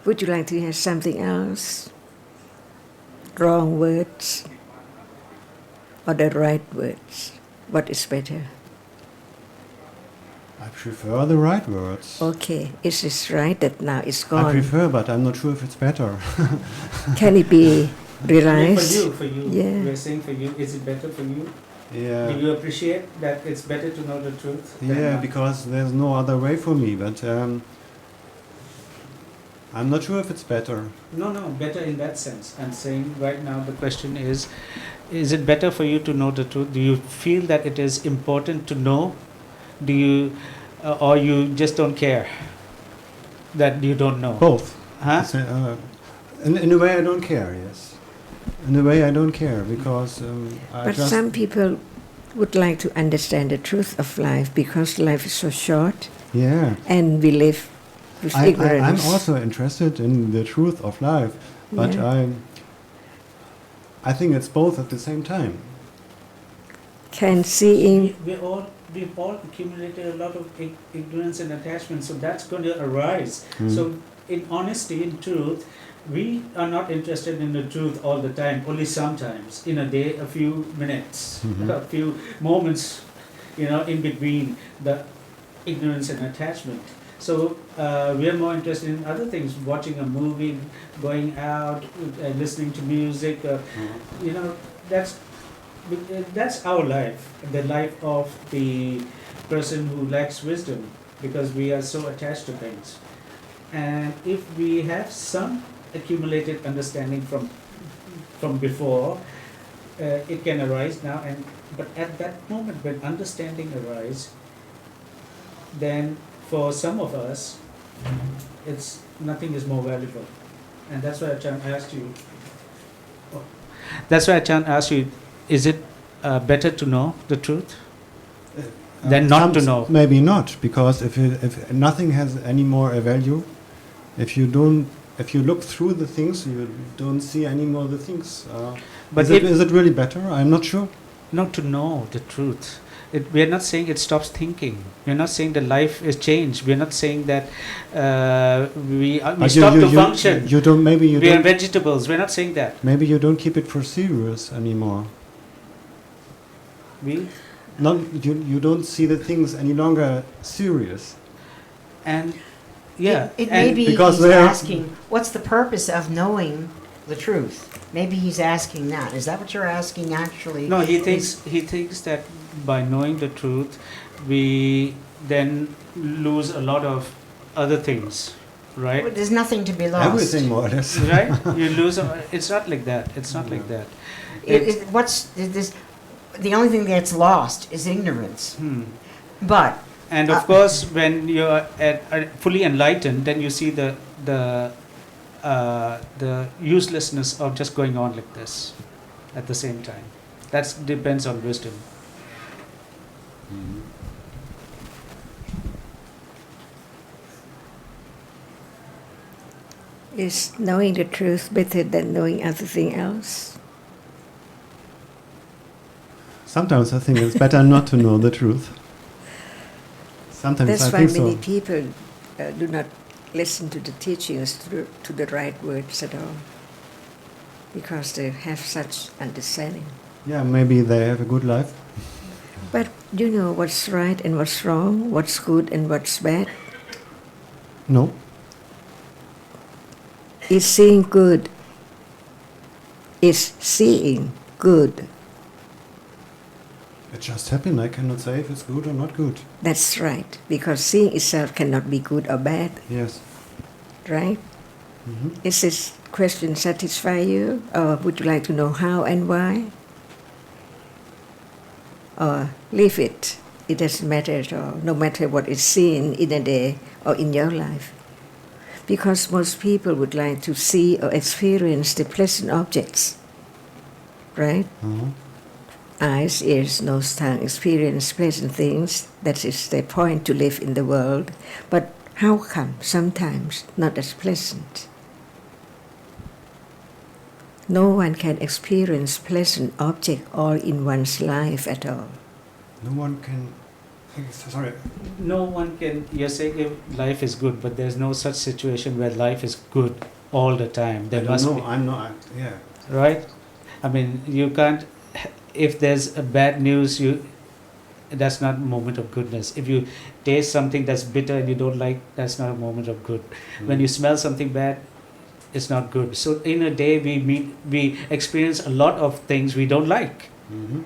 Would you like to hear something else? Wrong words or the right words? What is better? I prefer the right words. Okay, is this right that now it's I gone? prefer, but I'm not sure if it's better. Can it be realized? For you. Yeah. We're saying for you, is it better for you? Do Yeah. you appreciate that it's better to know the truth? than Yeah, not? because there's no other way for me. But I'm not sure if it's better. No, better in that sense. I'm saying right now the question is it better for you to know the truth? Do you feel that it is important to know? Do you, or you just don't care that you don't know? Both. Huh? It's, in a way, I don't care. Yes. In a way, I don't care because I But just. some people would like to understand the truth of life because life is so short Yeah. and we live with I'm ignorance. also interested in the truth of life, but Yeah. I think it's both at the same time. Can seeing We've all accumulated a lot of ignorance and attachment, so that's going to arise. Mm. So, in honesty, in truth, we are not interested in the truth all the time, only sometimes, in a day, a few minutes, Mhm. a few moments, in between the ignorance and attachment. So, we are more interested in other things, watching a movie, going out, listening to music, that's our life, the life of the person who lacks wisdom, because we are so attached to things. And if we have some accumulated understanding from before, it can arise now. But at that moment, when understanding arises, then for some of us, nothing is more valuable, and that's why Ajarn asked you. That's why Ajarn asked you. Is it better to know the truth than not to know? Maybe not, because if nothing has any more a value, if you look through the things, you don't see any more the things. But is it really better? I'm not sure. not to know the truth. We are not saying it stops thinking. We are not saying that life is changed. We are not saying that we stop to function. You don't. Maybe you we don't. are vegetables. We are not saying that. Maybe you don't keep it for serious anymore. We Not you don't see the things any longer serious. and yeah. It and may be because he's they're- asking, what's the purpose of knowing the truth? Maybe he's asking that. Is that what you're asking actually? No, he Is- thinks that by knowing the truth, we then lose a lot of other things, right? Well, there's nothing to be lost. Everything more or less. Right? You lose. It's not like that. It's not like that. The only thing that's lost is ignorance. But And of course, when you're fully enlightened, then you see the uselessness of just going on like this at the same time. That depends on wisdom. Is knowing the truth better than knowing everything else? Sometimes I think it's better not to know the truth. Sometimes That's I why think many so. people do not listen to the teachings, to the right words at all, because they have such understanding. Yeah, maybe they have a good life. But do you know what's right and what's wrong, what's good and what's bad? No. Is seeing good. Is seeing good. It just happened. I cannot say if it's good or not good. That's right, because seeing itself cannot be good or bad, Yes. right? Mhm. Is this question satisfy you, or would you like to know how and why? Or leave it. It doesn't matter at all, no matter what is seen in a day or in your life. Because most people would like to see or experience the pleasant objects, right? Uh-huh. Eyes, ears, nose, tongue experience pleasant things. That is their point to live in the world. But how come sometimes not as pleasant? No one can experience pleasant object all in one's life at all. No one can. Sorry. No one can. You're saying if life is good, but there's no such situation where life is good all the time. There I don't must know. be, I'm not. Yeah. right? I mean, you can't. If there's a bad news, that's not a moment of goodness. If you taste something that's bitter and you don't like, that's not a moment of good. When you smell something bad, it's not good. So in a day, we experience a lot of things we don't like. Mm-hmm.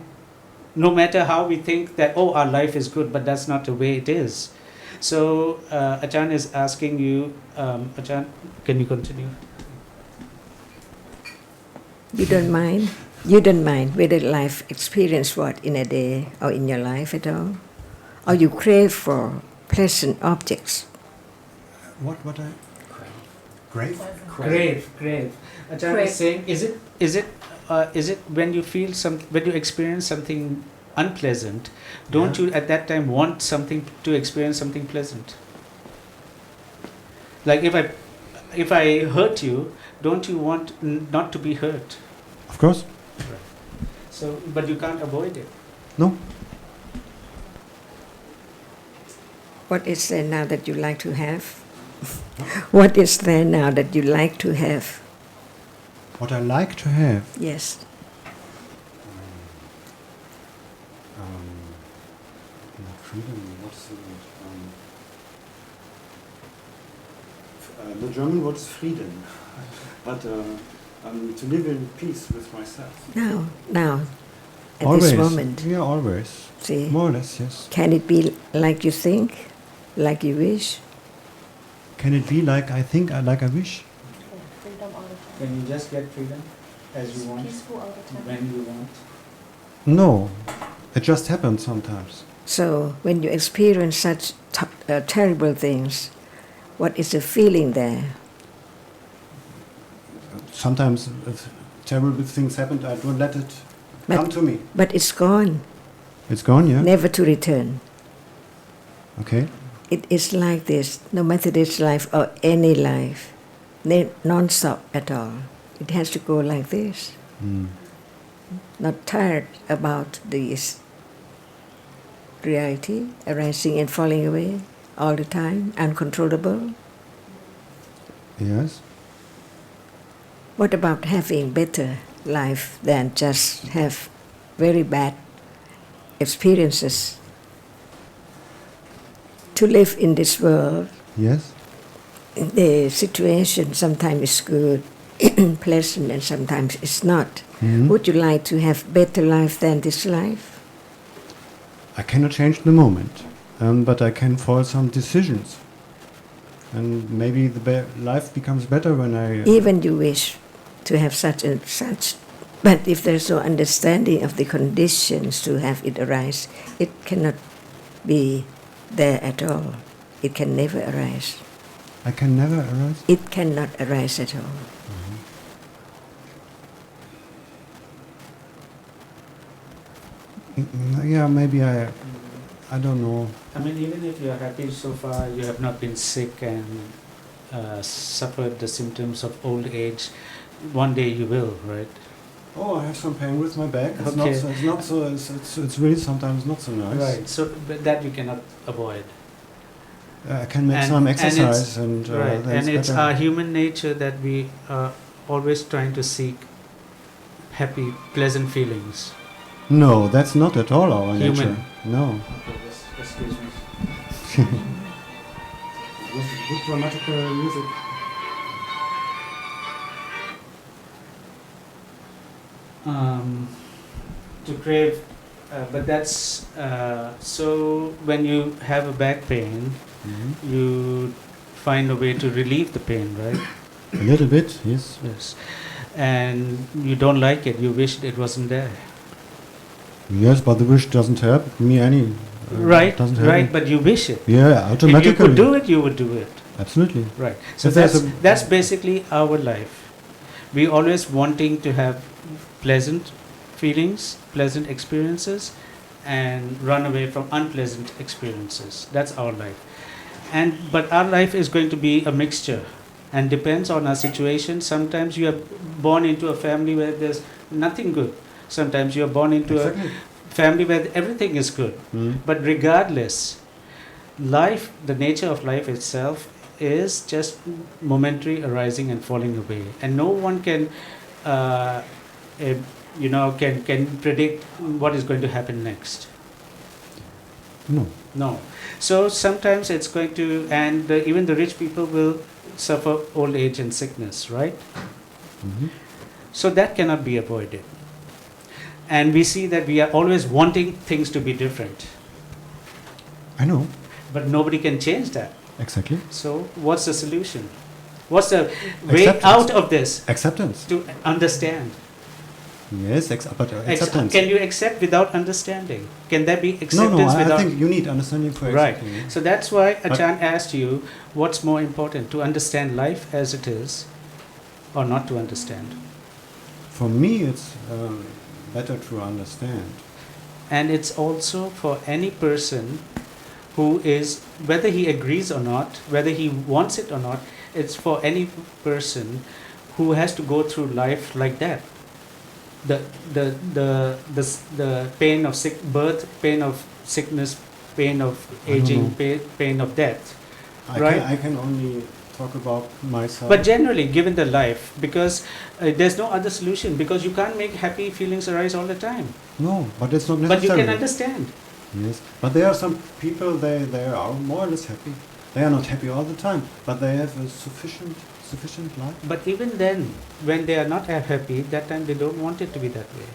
No matter how we think that, oh, our life is good, but that's not the way it is. So Ajarn is asking you, Ajarn, can you continue? You don't mind? You don't mind whether life experience what in a day or in your life at all? Or you crave for pleasant objects? What I? Grave. Crave. Ajarn is saying, is it when you feel when you experience something unpleasant, don't you at that time want something to experience something pleasant? Like if I hurt you, don't you want not to be hurt? Of course. So, but you can't avoid it. No. What is there now that you like to have? What is there now that you like to have? What I like to have. Yes. Freedom. What's the German word is Frieden, but to live in peace with myself. Now, at Always. this moment. Yeah, always. See, More or less, yes. can it be like you think, like you wish? Can it be like I think, like I wish? Freedom all the time. Can you just get freedom as you want, Peaceful all the time. when you want? No, it just happens sometimes. So when you experience such terrible things, what is the feeling there? Sometimes if terrible things happen, I don't let it come to me. But it's gone, It's gone, yeah? never to return. Okay. It is like this, no matter this life or any life, non-stop at all. It has to go like this. Mm. not tired about this reality arising and falling away all the time, uncontrollable? Yes. What about having better life than just have very bad experiences? To live in this world, Yes. the situation sometimes is good, pleasant, and sometimes it's not. Mhm. Would you like to have better life than this life? I cannot change the moment, but I can follow some decisions. And maybe the life becomes better when I... Even you wish to have such and such, but if there's no understanding of the conditions to have it arise, it cannot be there at all. It can never arise. I can never arise. It cannot arise at all. Yeah, maybe I don't know. I mean, even if you are happy so far, you have not been sick and suffered the symptoms of old age. One day you will, right? Oh, I have some pain with my back. It's Okay. not so. It's really sometimes not so nice. Right. So, but that you cannot avoid. I can make And- some and exercise it's- and Right. that's And it's better. our human nature that we are always trying to seek happy, pleasant feelings. No, that's not at all our Human. nature. No. Okay, excuse me. With good grammatical music. To crave, but that's so. When you have a back pain, Mhm. you find a way to relieve the pain, right? A little bit, yes. Yes. And you don't like it. You wish it wasn't there. Yes, but the wish doesn't help me any. Right. Doesn't help Right. me. But you wish it. Yeah, If automatically. you could do it, you would do it. Absolutely. Right. So If there's that's basically our life. We always wanting to have pleasant feelings, pleasant experiences, and run away from unpleasant experiences. That's our life. But our life is going to be a mixture, and depends on our situation. Sometimes you are born into a family where there's nothing good. Sometimes you are born into Exactly. a family where everything is good. Mm. But regardless, life, the nature of life itself, is just momentary arising and falling away, and no one can, can predict what is going to happen next. No. No. So sometimes it's going to, and even the rich people will suffer old age and sickness, right? Mhm. So that cannot be avoided. And we see that we are always wanting things to be different, I know. but nobody can change that. Exactly. So what's the solution? What's the way Acceptance. out of this? Acceptance. To understand. Yes, but acceptance. Can you accept without understanding? Can there be No, acceptance I without? think you need understanding for Right. accepting. Yeah. So that's why But- Ajarn asked you, what's more important, to understand life as it is, or not to understand? For me, it's better to understand. And it's also for any person who is, whether he agrees or not, whether he wants it or not, it's for any person who has to go through life like that. The pain of birth, pain of sickness, pain of I don't aging, know. pain of death. I Right. I can only talk about myself. But generally, given the life, because there's no other solution, because you can't make happy feelings arise all the time. No, but it's not But you necessary. can understand. Yes, but there are some people, they are more or less happy. They are not happy all the time, but they have a sufficient life. But even then, when they are not happy, that time they don't want it to be that way.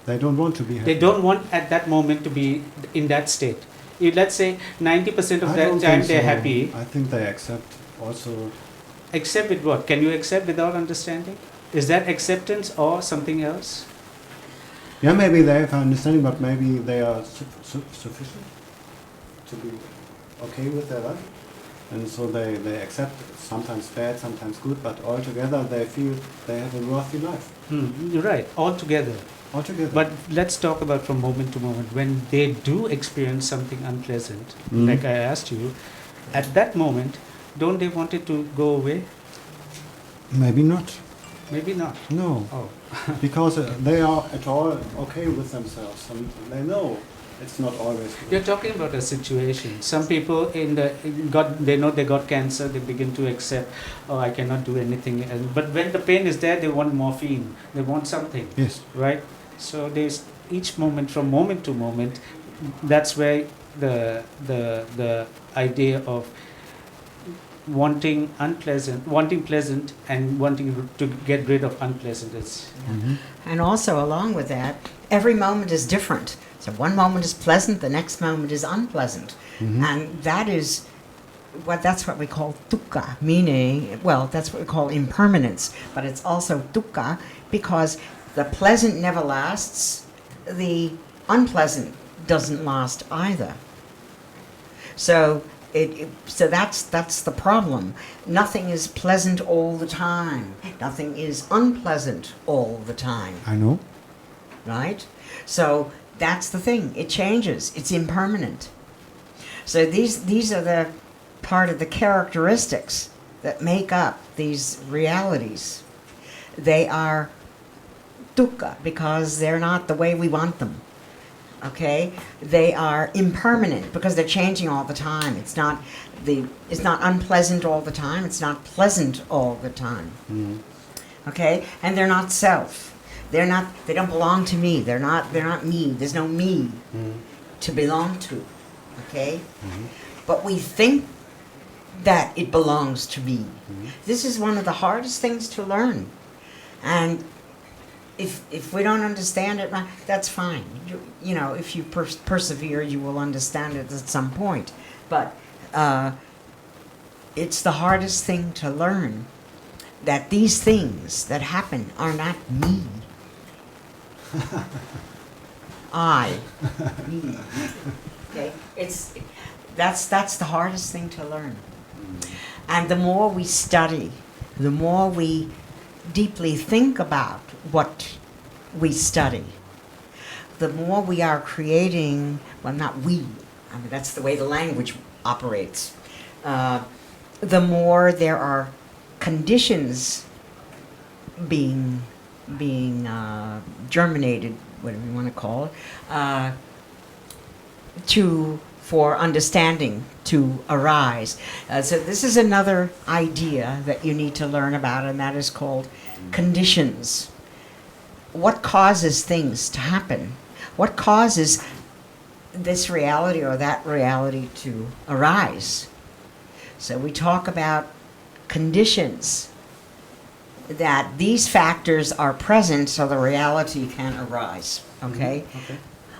They don't want to be happy. They don't want at that moment to be in that state. If, let's say 90% of I that don't time think they're so. happy, I think they accept also. accept with what? Can you accept without understanding? Is that acceptance or something else? Yeah, maybe they have understanding, but maybe they are sufficient to be okay with their life. And so they accept sometimes bad, sometimes good, but altogether they feel they have a worthy life. You're right, altogether. Altogether. But let's talk about from moment to moment. When they do experience something unpleasant, Mm. like I asked you, at that moment, don't they want it to go away? Maybe not. Maybe not. No, Oh. because they are at all okay with themselves, and they know it's not always good. You're talking about a situation. Some people they know they got cancer, they begin to accept, oh, I cannot do anything. But when the pain is there, they want morphine. They want something. Yes. Right? So there's each moment, from moment to moment, that's where the idea of wanting pleasant and wanting to get rid of unpleasant is. Mhm. And also, along with that, every moment is different. So one moment is pleasant, the next moment is unpleasant. Mhm. And that's what we call dukkha, meaning, well, that's what we call impermanence. But it's also dukkha because the pleasant never lasts, the unpleasant doesn't last either. So that's the problem. Nothing is pleasant all the time. Nothing is unpleasant all the time. I know. Right? So that's the thing. It changes. It's impermanent. So these are the part of the characteristics that make up these realities. They are dukkha because they're not the way we want them. Okay? They are impermanent because they're changing all the time. It's not unpleasant all the time. It's not pleasant all the time. Mhm. Okay? And they're not self. They don't belong to me. They're not me. There's no me Mhm. to belong to. Okay? Mhm. But we think that it belongs to me. Mhm. This is one of the hardest things to learn. And if we don't understand it, that's fine. You know, if you persevere, you will understand it at some point. But it's the hardest thing to learn, that these things that happen are not me. Me. Okay, that's the hardest thing to learn. And the more we study, the more we deeply think about what we study, the more we are creating, well, not we, I mean, that's the way the language operates, the more there are conditions being germinated, whatever you want to call it, for understanding to arise. So this is another idea that you need to learn about, and that is called conditions. What causes things to happen? What causes this reality or that reality to arise? So we talk about conditions, that these factors are present so the reality can arise. Okay?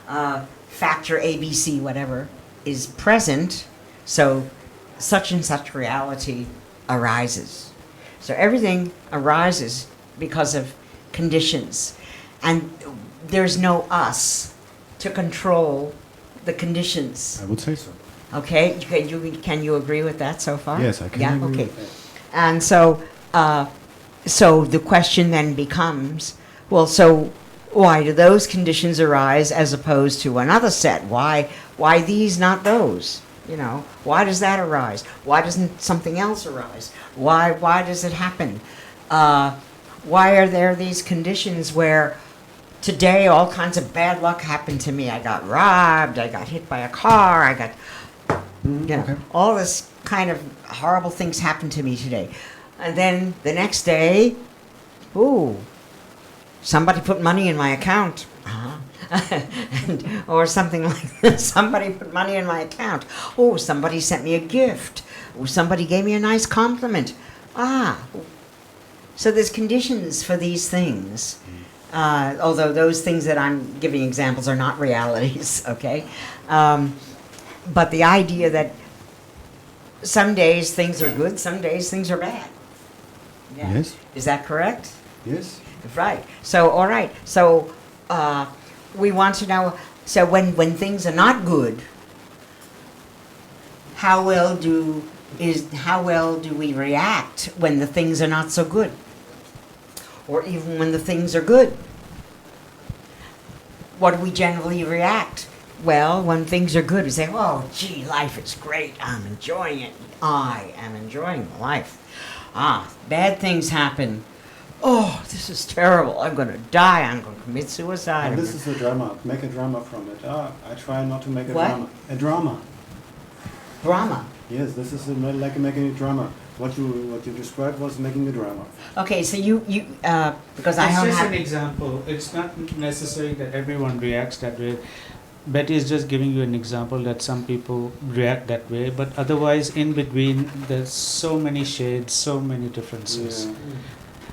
Okay. Factor A, B, C, whatever, is present, so such and such reality arises. So everything arises because of conditions. And there's no us to control the conditions. I would say so. Okay? Can you agree with that so far? Yes, I can Yeah, agree okay. with that. And so the question then becomes, well, so why do those conditions arise as opposed to another set? Why these, not those? You know, why does that arise? Why doesn't something else arise? Why does it happen? Why are there these conditions where today all kinds of bad luck happened to me? I got robbed, I got hit by a car, I got, you know, Okay. all this kind of horrible things happened to me today. And then the next day, ooh, somebody put money in my account. Or something like this. Somebody put money in my account. Oh, somebody sent me a gift. Oh, somebody gave me a nice compliment. So there's conditions for these things. Although those things that I'm giving examples are not realities, okay? But the idea that some days things are good, some days things are bad. Yeah. Yes. Is that correct? Yes. Right. So, all right. So, we want to know, so when things are not good, how well do we react when the things are not so good? Or even when the things are good? What do we generally react? Well, when things are good, we say, oh, gee, life is great. I'm enjoying it. I am enjoying life. Bad things happen. oh, this is terrible. I'm going to die. I'm going to commit suicide. And this is a drama. Make a drama from it. I try not to make a What? drama. A drama. Drama. Yes, this is like making a drama. What you described was making a drama. Okay, so you because I It's don't just have... an example. It's not necessary that everyone reacts that way. Betty is just giving you an example that some people react that way, but otherwise in between there's so many shades, so many differences.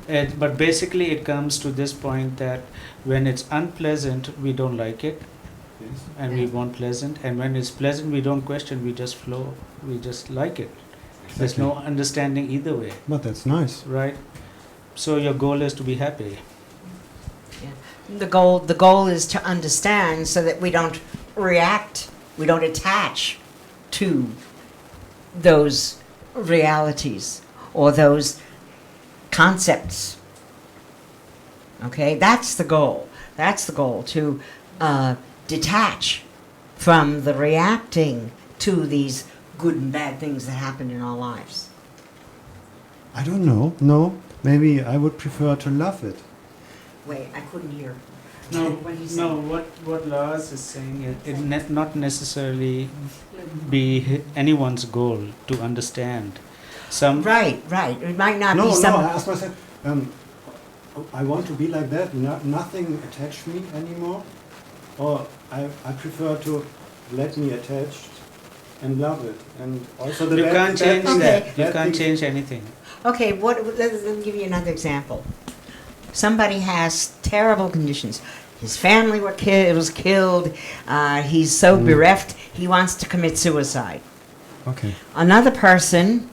Yeah. But basically it comes to this point that when it's unpleasant, we don't like it, Yes. and we want pleasant, and when it's pleasant, we don't question, we just flow, we just like it. There's Exactly. no understanding either way, But that's nice. right? So your goal is to be happy. The goal is to understand so that we don't react, we don't attach to those realities or those concepts. Okay, that's the goal. That's the goal, to detach from the reacting to these good and bad things that happen in our lives. I don't know. No, maybe I would prefer to love it. Wait, I couldn't hear. No, What did he say? no. What Lars is saying is it not necessarily be anyone's goal to understand. Some Right. It might not No, be some... no. I asked myself. I want to be like that. Nothing attach me anymore. Or I prefer to let me attached and love it. And also the you bad- can't bad change things- that. You bad can't things- change anything. Okay, let me give you another example. Somebody has terrible conditions. His family was killed. He's so bereft, he wants to commit suicide. Okay. Another person,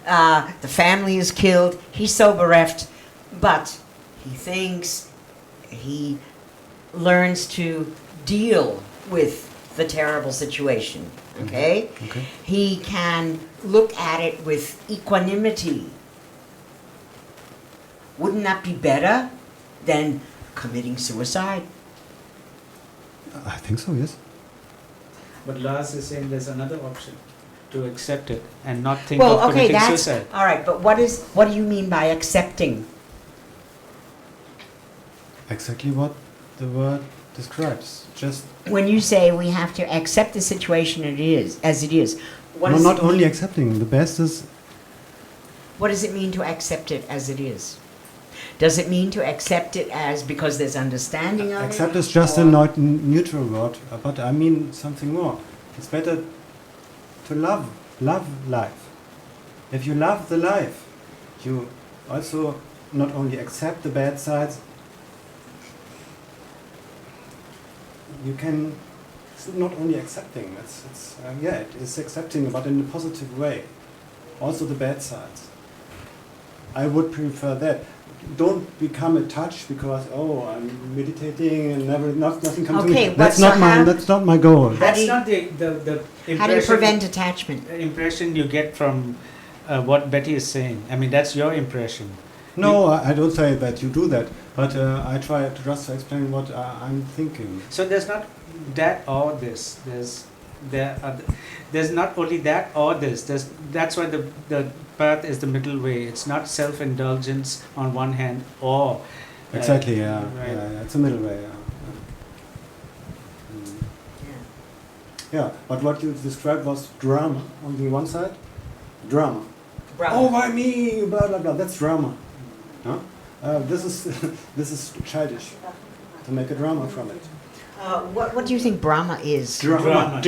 the family is killed, he's so bereft, but he thinks he learns to deal with the terrible situation, okay? Okay. He can look at it with equanimity. Wouldn't that be better than committing suicide? I think so. Yes. But Lars is saying there's another option, to accept it and not think Well, of okay, committing that's suicide. all right. But what do you mean by accepting? Exactly what the word describes. Just When you say we have to accept the situation as it is, what, no, is not it, only accepting. The best is what does it mean to accept it as it is? Does it mean to accept it as because there's understanding of accept it? is just a or- not neutral word, but I mean something more. It's better to love life. If you love the life, you also not only accept the bad sides. You can. It's not only accepting. It is accepting, but in a positive way. Also the bad sides. I would prefer that. Don't become attached because I'm meditating and nothing comes to Okay, me. but That's so not my how- that's not my goal. How do That's you- not the How do you prevent impression, attachment? impression you get from what Betty is saying. I mean, that's your impression. No, I don't say that you do that, but I try to just explain what I'm thinking. So there's not that or this. There's not only that or this. That's why the path is the middle way. It's not self-indulgence on one hand or Exactly, yeah. right. Yeah, it's a middle way. Yeah, but what you described was drama on the one side. Drama. Oh, why me? Blah blah blah. That's drama. Huh? This is this is childish. To make a drama from it. What do you think Brahma is? Drama.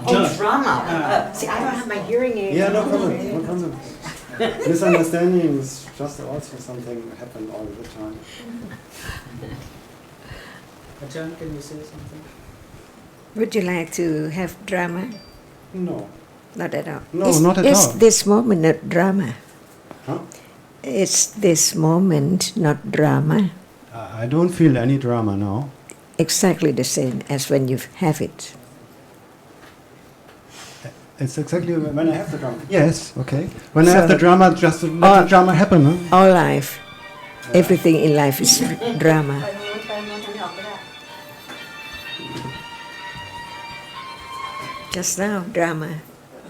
Oh, drama. See, I don't have my hearing aid. Yeah, no problem. No problem. Misunderstanding is just also something that happen all the time. Ajarn, can you say something? Would you like to have drama? No. Not at all. No, not at It's all. this moment, not drama. Huh? It's this moment, not drama. I don't feel any drama now. Exactly the same as when you have it. It's exactly when I have the drama. Yes, okay. When I have So- the drama, just to let the drama happen. Huh? All life, everything in life is drama. Just now, drama.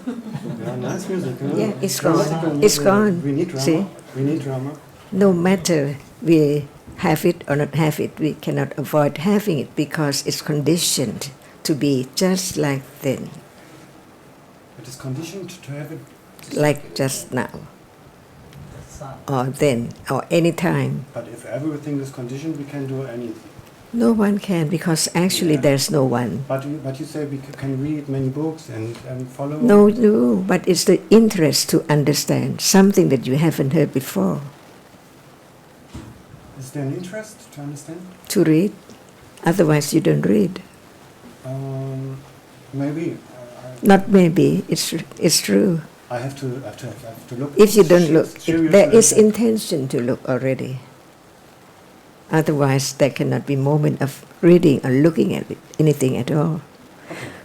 Yeah, nice music. Huh? Yeah, it's Dramatic gone. music. It's gone. We need drama. See? We need drama. No matter we have it or not have it, we cannot avoid having it because it's conditioned to be just like then, It is conditioned to have it. like just now, or then, or any time. But if everything is conditioned, we can do anything. No one can, because actually Yeah. there's no one. But you say we can read many books and follow. No, but it's the interest to understand something that you haven't heard before. Is there an interest to understand? To read, otherwise you don't read. Maybe. Not maybe, it's true. I have to look. If you don't look, Seriously, there is like that. intention to look already. Otherwise, there cannot be moment of reading or looking at it, anything at all.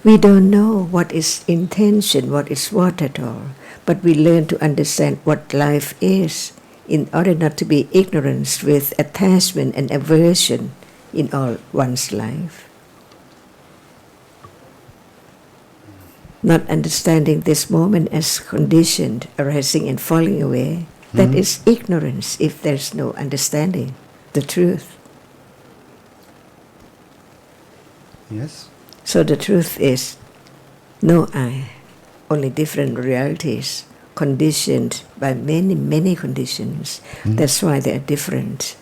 We don't know what is intention, what is what at all. But we learn to understand what life is in order not to be ignorant with attachment and aversion in all one's life. Not understanding this moment as conditioned, arising and falling away, that is ignorance if there's no understanding the truth. Yes. So the truth is no I, only different realities conditioned by many, many conditions. That's why they are different.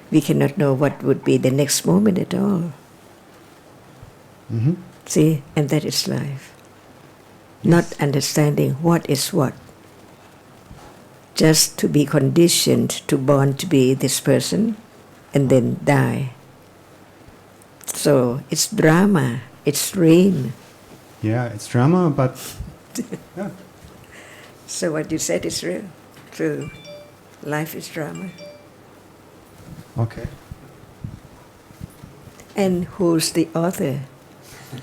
We cannot know what would be the next moment at all. See, and that is life. Not understanding what is what. Just to be conditioned to born to be this person and then die. So it's drama, it's dream. Yeah, it's drama, but yeah. So what you said is real, true. Life is drama. Okay. And who's the author?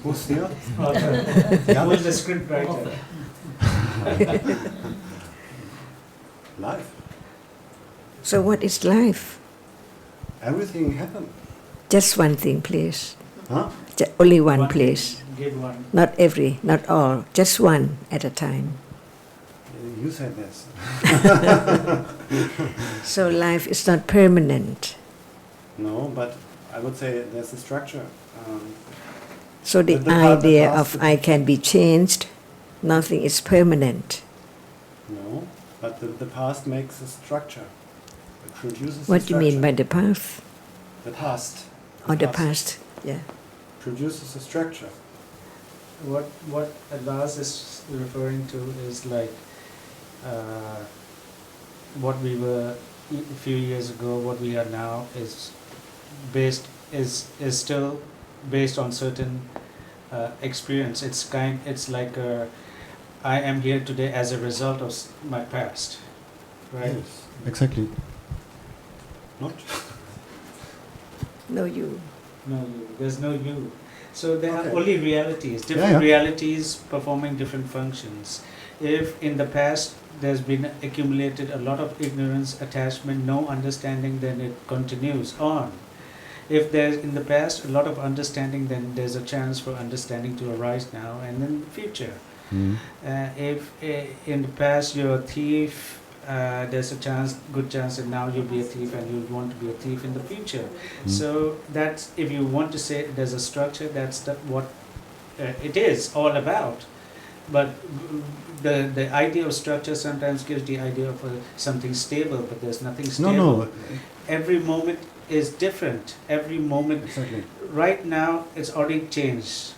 Who's the Who is the script writer? Life. So what is life? Everything happened. Just one thing, please. Huh? Only one, please. Give one. Not every, not all. Just one at a time. You said this. So life is not permanent. No, but I would say there's a structure. So the idea of I can be changed, nothing is permanent. No, but the past makes a structure. It produces. What a do you mean by structure. the past? The past? Or the past? Yeah. Produces a structure. What Advas is referring to is like what we were a few years ago, what we are now is still based on certain experience. It's like I am here today as a result of my past, right? Yes, exactly. Not. No you. No you. There's no you. So there Okay. are only realities, different realities performing different functions. If in the past there's been accumulated a lot of ignorance, attachment, no understanding, then it continues on. If there's in the past a lot of understanding, then there's a chance for understanding to arise now and in the future. If in the past you're a thief, there's a good chance that now you'll be a thief and you'll want to be a thief in the future. So that's, if you want to say there's a structure, that's what it is all about. But the idea of structure sometimes gives the idea of something stable, but there's nothing stable. No. Every moment is different. Every moment. Exactly. Right now, it's already changed.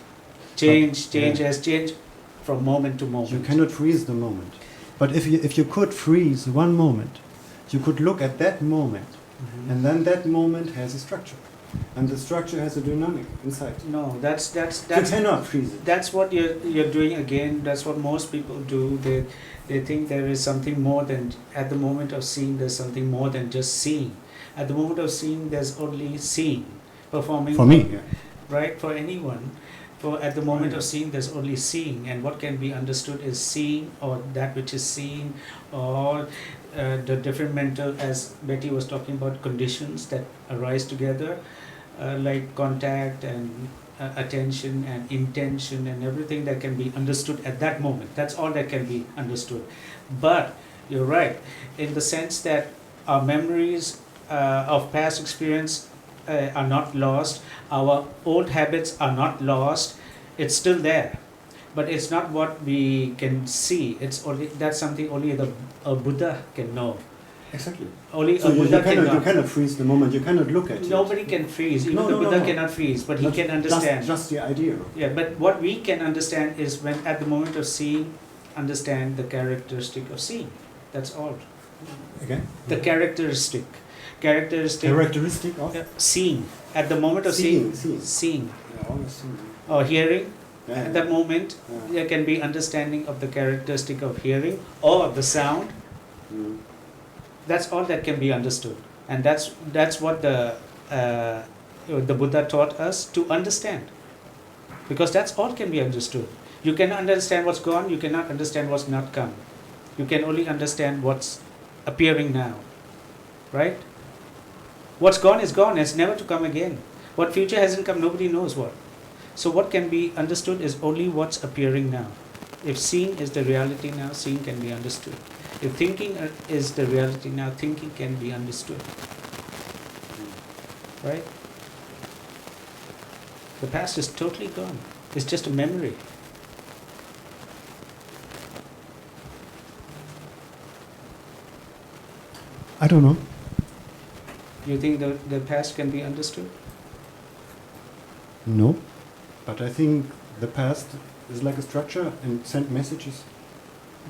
Change yeah. has changed from moment to moment. You cannot freeze the moment. But if you could freeze one moment, you could look at that moment, and then that moment has a structure, and the structure has a dynamic inside. No, that's You cannot freeze it. That's what you're doing again. That's what most people do. They think there is something more than, at the moment of seeing, there's something more than just seeing. At the moment of seeing, there's only seeing, performing. For me, yeah. Right, for anyone. At the moment of seeing, there's only seeing, and what can be understood is seeing, or that which is seen, or the different mental, as Betty was talking about, conditions that arise together, like contact and attention and intention and everything that can be understood at that moment. That's all that can be understood. But you're right, in the sense that our memories of past experience are not lost, our old habits are not lost, it's still there. But it's not what we can see. It's only that's something only a Buddha can know. Exactly. Only So a you Buddha can know. cannot freeze the moment. You cannot look at it. Nobody can freeze. Even the Buddha cannot freeze, but he can understand. Just the idea. Yeah, but what we can understand is when at the moment of seeing, understand the characteristic of seeing. That's all. Again. The characteristic Characteristic of seeing. At the moment of seeing. Yeah, always seeing. Or hearing. Yeah. At that moment, there can be understanding of the characteristic of hearing or the sound. Mm. That's all that can be understood, and that's what the Buddha taught us to understand, because that's all can be understood. You cannot understand what's gone. You cannot understand what's not come. You can only understand what's appearing now, right? What's gone is gone. It's never to come again. What future hasn't come, nobody knows what. So what can be understood is only what's appearing now. If seeing is the reality now, seeing can be understood. If thinking is the reality now, thinking can be understood. Right? The past is totally gone. It's just a memory. I don't know. You think the past can be understood? No, but I think the past is like a structure and send messages.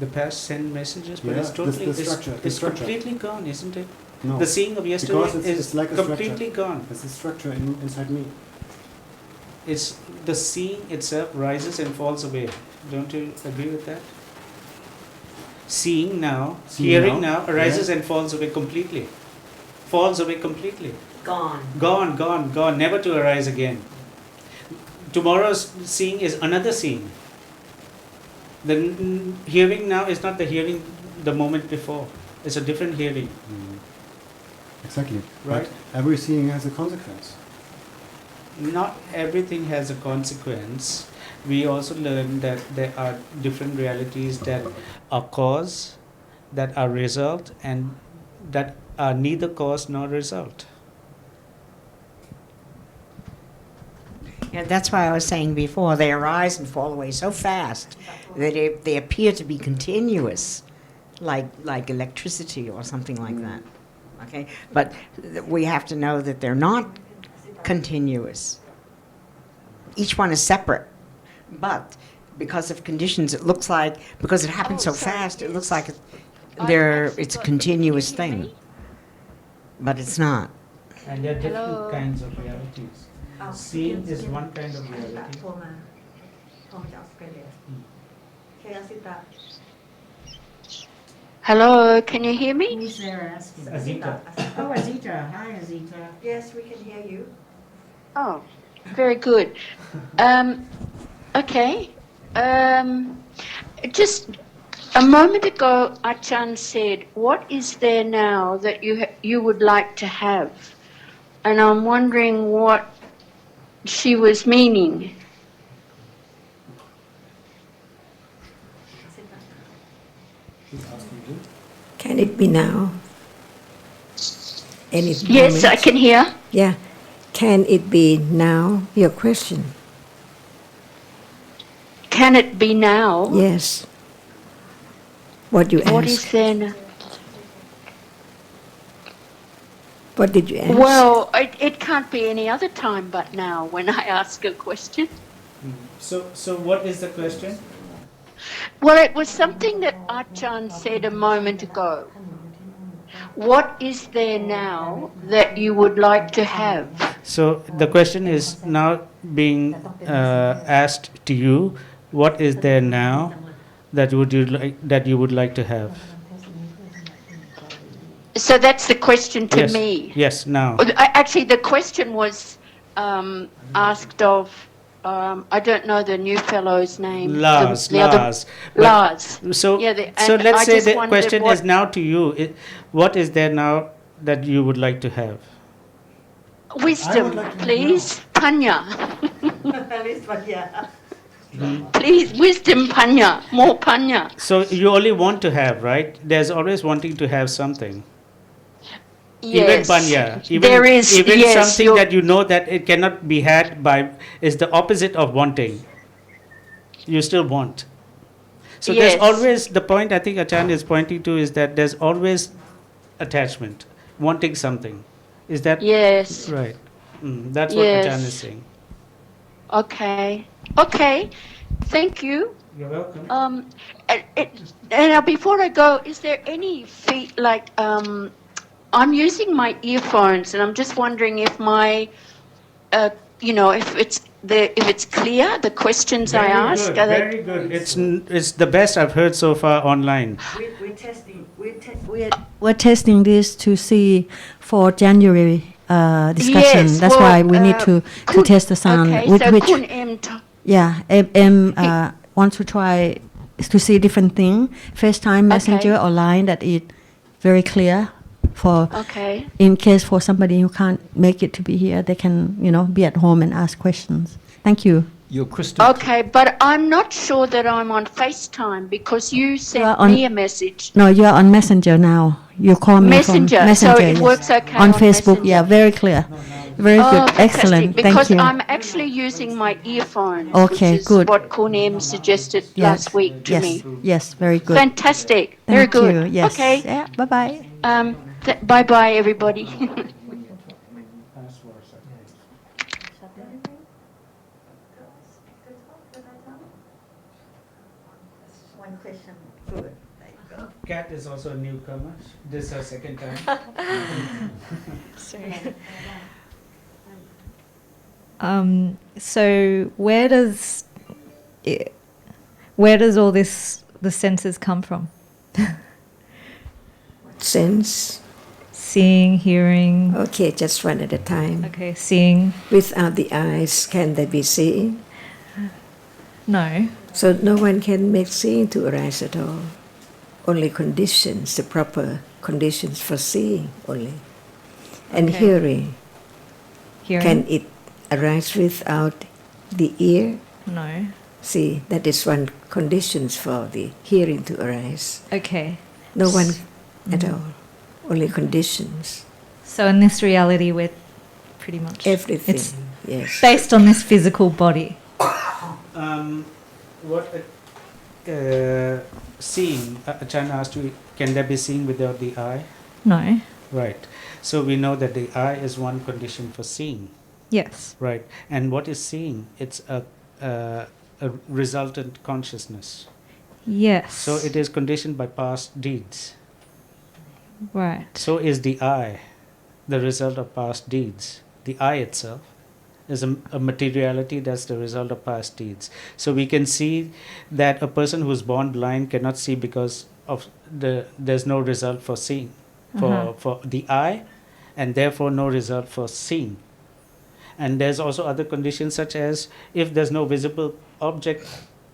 The past send messages, but Yeah, it's totally the structure, the it's structure. completely gone, isn't it? No, The seeing of yesterday because it's like a completely structure. gone. It's a structure inside me. It's the seeing itself rises and falls away. Don't you agree with that? Seeing now, hearing now arises and falls away completely. Falls away completely. Gone. Gone, never to arise again. Tomorrow's seeing is another seeing. The hearing now is not the hearing the moment before. It's a different hearing. Exactly. Right. But every seeing has a consequence. Not everything has a consequence. We also learn that there are different realities that are cause, that are result, and that are neither cause nor result. Yeah, that's why I was saying before, they arise and fall away so fast that they appear to be continuous, like electricity or something like that. Okay, but we have to know that they're not continuous. Each one is separate, but because of conditions, it looks like, because it happens so fast, it looks like it's a continuous thing, but it's not. And there are different kinds of realities. Seeing is one kind of reality. Hello, can you hear me? Who's there asking? Azita. Oh, Azita. Hi, Azita. Yes, we can hear you. Oh, very good. Okay. Just a moment ago, Ajarn said, "What is there now that you would like to have?" And I'm wondering what she was meaning. Can it be now? Any Yes, moment? I can hear. Yeah. Can it be now? Your question. Can it be now? Yes. What you What is asked. there now? What did you ask? Well, it can't be any other time but now when I ask a question. So what is the question? Well, it was something that Ajarn said a moment ago. What is there now that you would like to have? So the question is now being asked to you. What is there now that you would like to have? So that's the question to Yes. me. Yes. Now. Actually, the question was asked of, I don't know the new fellow's name. Lars. Lars. But- Lars. So Yeah, so and let's I say just the wondered question what- is now to you. What is there now that you would like to have? Wisdom, like to please. Panya. Please, wisdom, panya. More panya. So you only want to have, right? There's always wanting to have something. Even Yes. panya, There is, even yes, something you're- that you know that it cannot be had by is the opposite of wanting. You still want. So there's Yes. always the point I think Ajarn is pointing to is that there's always attachment, wanting something. Is that Yes. right? That's what Ajarn is Yes. saying. Okay. Okay. Thank you. You're welcome. And before I go, is there any I'm using my earphones, and I'm just wondering if my, if it's clear, the questions I ask. Are they- Very good. It's the best I've heard so far online. We're testing. We're testing this to see for January discussion. Yes, That's well, why we need to test the sound. Okay, with so which, Kun Em wants to try to see different thing. FaceTime, Messenger, or Line that is very clear. For Okay. in case for somebody who can't make it to be here, they can be at home and ask questions. Thank you. You're crystal. Okay, but I'm not sure that I'm on FaceTime because you are sent on- me a message. No, you are on Messenger now. You call me Messenger, from Messenger. so it yes. works okay on on Facebook. Messenger. Yeah, very clear. Very good. Fantastic, Excellent. because Thank you. I'm actually using my earphones, Okay, which is good. what Kun Em suggested last week to yes. me. Yes, very good. Fantastic, very Thank good. you. Yes. Okay, Yeah, bye-bye. bye-bye, everybody. One question. Kat is also a newcomer. This is her second time. So where does all this the senses come from? Sense. Seeing, hearing. Okay, just one at a time. Okay, seeing. Without the eyes, can they be seeing? No. So no one can make seeing to arise at all. Only conditions, the proper conditions for seeing only. And Okay. hearing. Hearing. Can it arise without the ear? No. See, that is one conditions for the hearing to arise. Okay. No one at all. Only conditions. So in this reality, we're pretty much Everything. It's Yes. based on this physical body. Seeing, Achan asked you, can there be seeing without the eye? No. Right. So we know that the eye is one condition for seeing. Yes. Right. And what is seeing? It's a resultant consciousness. Yes. So it is conditioned by past deeds. Right. So is the eye the result of past deeds. The eye itself is a materiality that's the result of past deeds. So we can see that a person who's born blind cannot see because of there's no result for seeing, for the eye, and therefore no result for seeing. And there's also other conditions such as if there's no visible object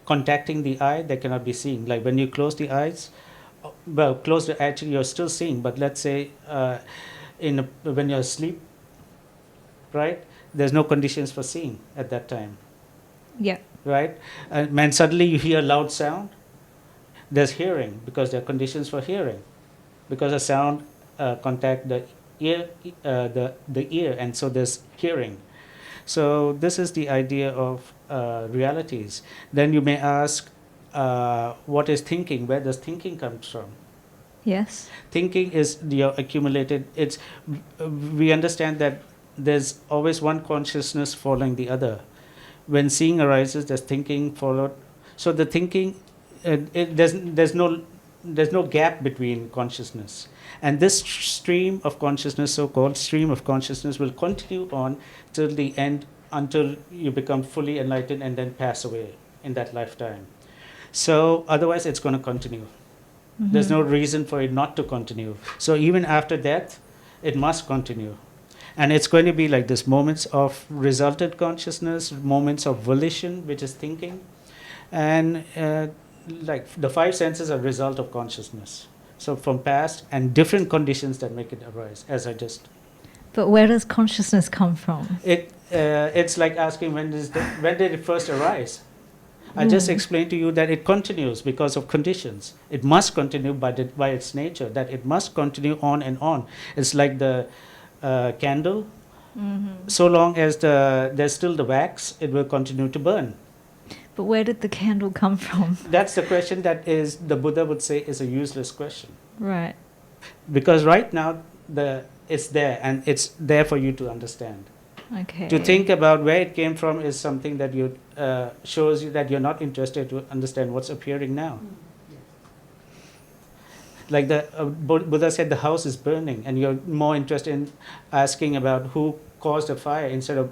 contacting the eye, there cannot be seeing. Like when you close the eyes, actually you're still seeing, but let's say when you're asleep, right, there's no conditions for seeing at that time. Yeah. Right? And suddenly you hear a loud sound, there's hearing because there are conditions for hearing. Because a sound contact the ear, the ear, and so there's hearing. So this is the idea of realities. Then you may ask, what is thinking? Where does thinking come from? Yes. Thinking is your accumulated. We understand that there's always one consciousness following the other. When seeing arises, there's thinking followed. So the thinking, there's no gap between consciousness. And this stream of consciousness, so-called stream of consciousness, will continue on till the end, until you become fully enlightened and then pass away in that lifetime. So otherwise it's going to continue. There's no reason for it not to continue. So even after death, it must continue. And it's going to be like this: moments of resultant consciousness, moments of volition, which is thinking, and like the five senses are result of consciousness. So from past and different conditions that make it arise, as I just. But where does consciousness come from? It's like asking when did it first arise? I just explained to you that it continues because of conditions. It must continue by its nature, that it must continue on and on. It's like the candle. So long as there's still the wax, it will continue to burn. But where did the candle come from? That's the question that is, the Buddha would say, is a useless question. Right. Because right now, it's there, and it's there for you to understand. Okay. To think about where it came from is something that you shows you that you're not interested to understand what's appearing now. Like the Buddha said, the house is burning, and you're more interested in asking about who caused the fire instead of,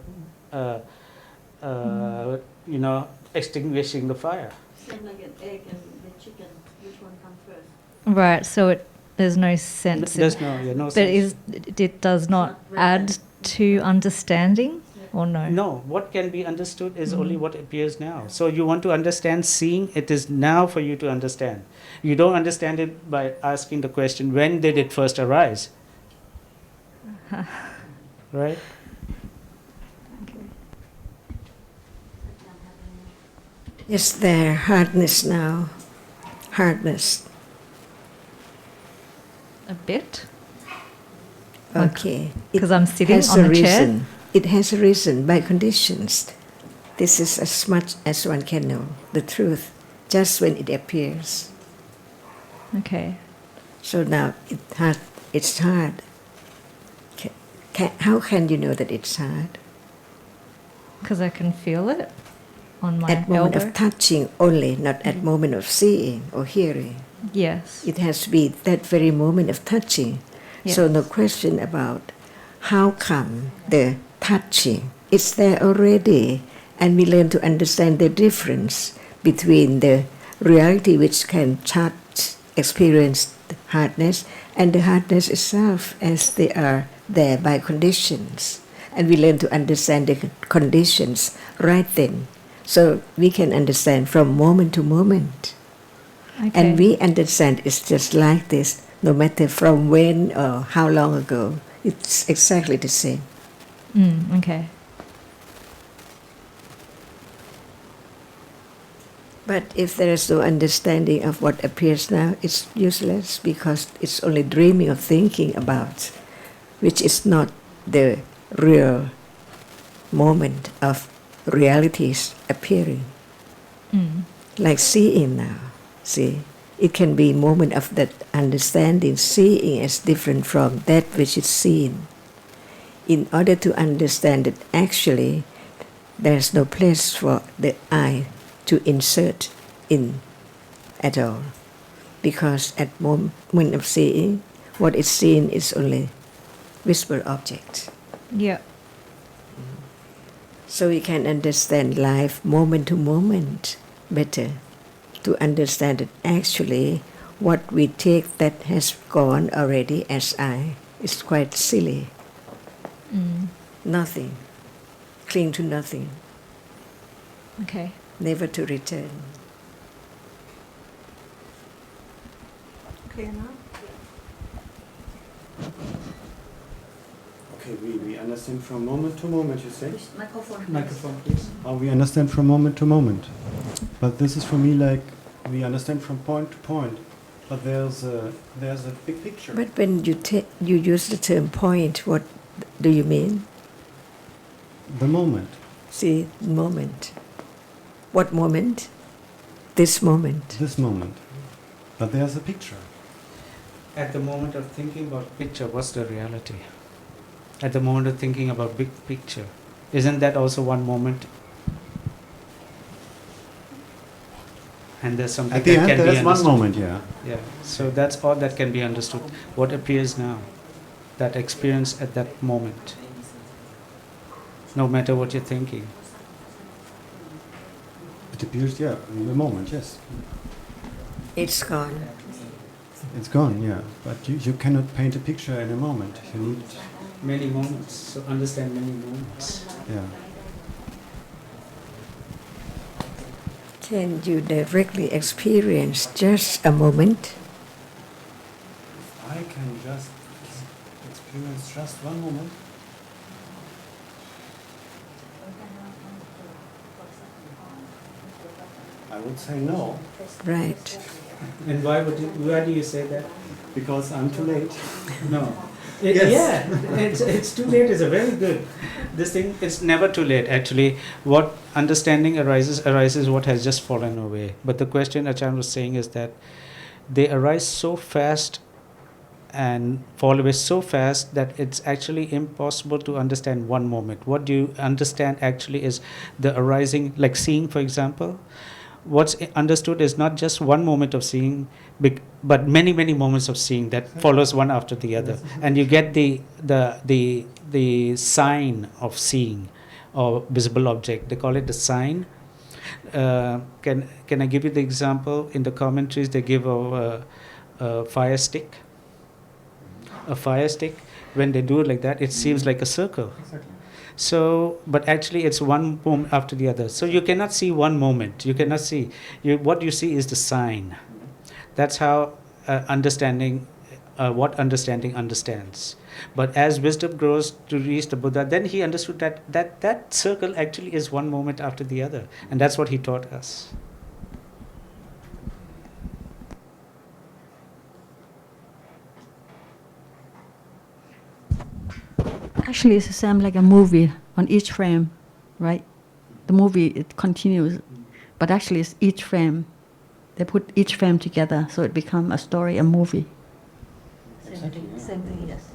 extinguishing the fire. Same like an egg and the chicken. Which one comes first? Right. So there's no sense. There's no But sense. it does not add to understanding, or no? No, what can be understood is only what appears now. So you want to understand seeing, it is now for you to understand. You don't understand it by asking the question, when did it first arise? Right? Is there hardness now? Hardness. A bit. Okay. Because I'm sitting has on a a chair. reason. It has a reason by conditions. This is as much as one can know the truth, just when it appears. Okay. So now it's hard. How can you know that it's hard? Because I can feel it on my At moment elbow. of touching only, not at moment of seeing or hearing. Yes. It has to be that very moment of touching. Yes. So no question about how come the touching. It's there already, and we learn to understand the difference between the reality which can touch, experience the hardness, and the hardness itself as they are there by conditions. And we learn to understand the conditions right then. So we can understand from moment to moment. Okay. And we understand it's just like this, no matter from when or how long ago. It's exactly the same. Okay. But if there is no understanding of what appears now, it's useless because it's only dreaming of thinking about, which is not the real moment of realities appearing. Like seeing now. See, it can be a moment of that understanding. Seeing is different from that which is seen. In order to understand it actually, there's no place for the eye to insert in at all. Because at moment of seeing, what is seen is only visible object. Yeah. So we can understand life moment to moment better. To understand it actually, what we take that has gone already as I is quite silly. Nothing. Cling to nothing. Okay. Never to return. Clear now? Okay, we understand from moment to moment, you say? Microphone. Microphone, please. Oh, we understand from moment to moment. But this is for me like we understand from point to point. But there's a big picture. But when you use the term point, what do you mean? The moment. See, moment. What moment? This moment. This moment. But there's a picture. At the moment of thinking about picture, what's the reality? At the moment of thinking about big picture, isn't that also one moment? And there's something At the that end, can be there's one understood. moment, yeah. Yeah. So that's all that can be understood. What appears now, that experience at that moment, no matter what you're thinking. It appears, yeah, in the moment, yes. It's gone. It's gone, yeah. But you cannot paint a picture in a moment. You need, Many moments, so understand many moments. yeah. Can you directly experience just a moment? I can just experience just one moment. would say no. Right. And why do you say that? Because I'm too late. No. Yes. Yeah, it's too late is a very good. This thing, it's never too late actually. What understanding arises what has just fallen away. But the question Ajarn was saying is that they arise so fast and fall away so fast that it's actually impossible to understand one moment. What do you understand actually is the arising, like seeing, for example. What's understood is not just one moment of seeing, but many moments of seeing that follows one after the other, and you get the sign of seeing or visible object. They call it the sign. Can I give you the example? In the commentaries, they give a fire stick. A fire stick, when they do it like that, it seems like a circle. Exactly. So, but actually it's one moment after the other. So you cannot see one moment. You cannot see. What you see is the sign. That's how understanding understands. But as wisdom grows to reach the Buddha, then he understood that circle actually is one moment after the other. And that's what he taught us. Actually, it's the same like a movie on each frame, right? The movie, it continues, but actually it's each frame. They put each frame together, so it becomes a story, a movie. Same thing, yes.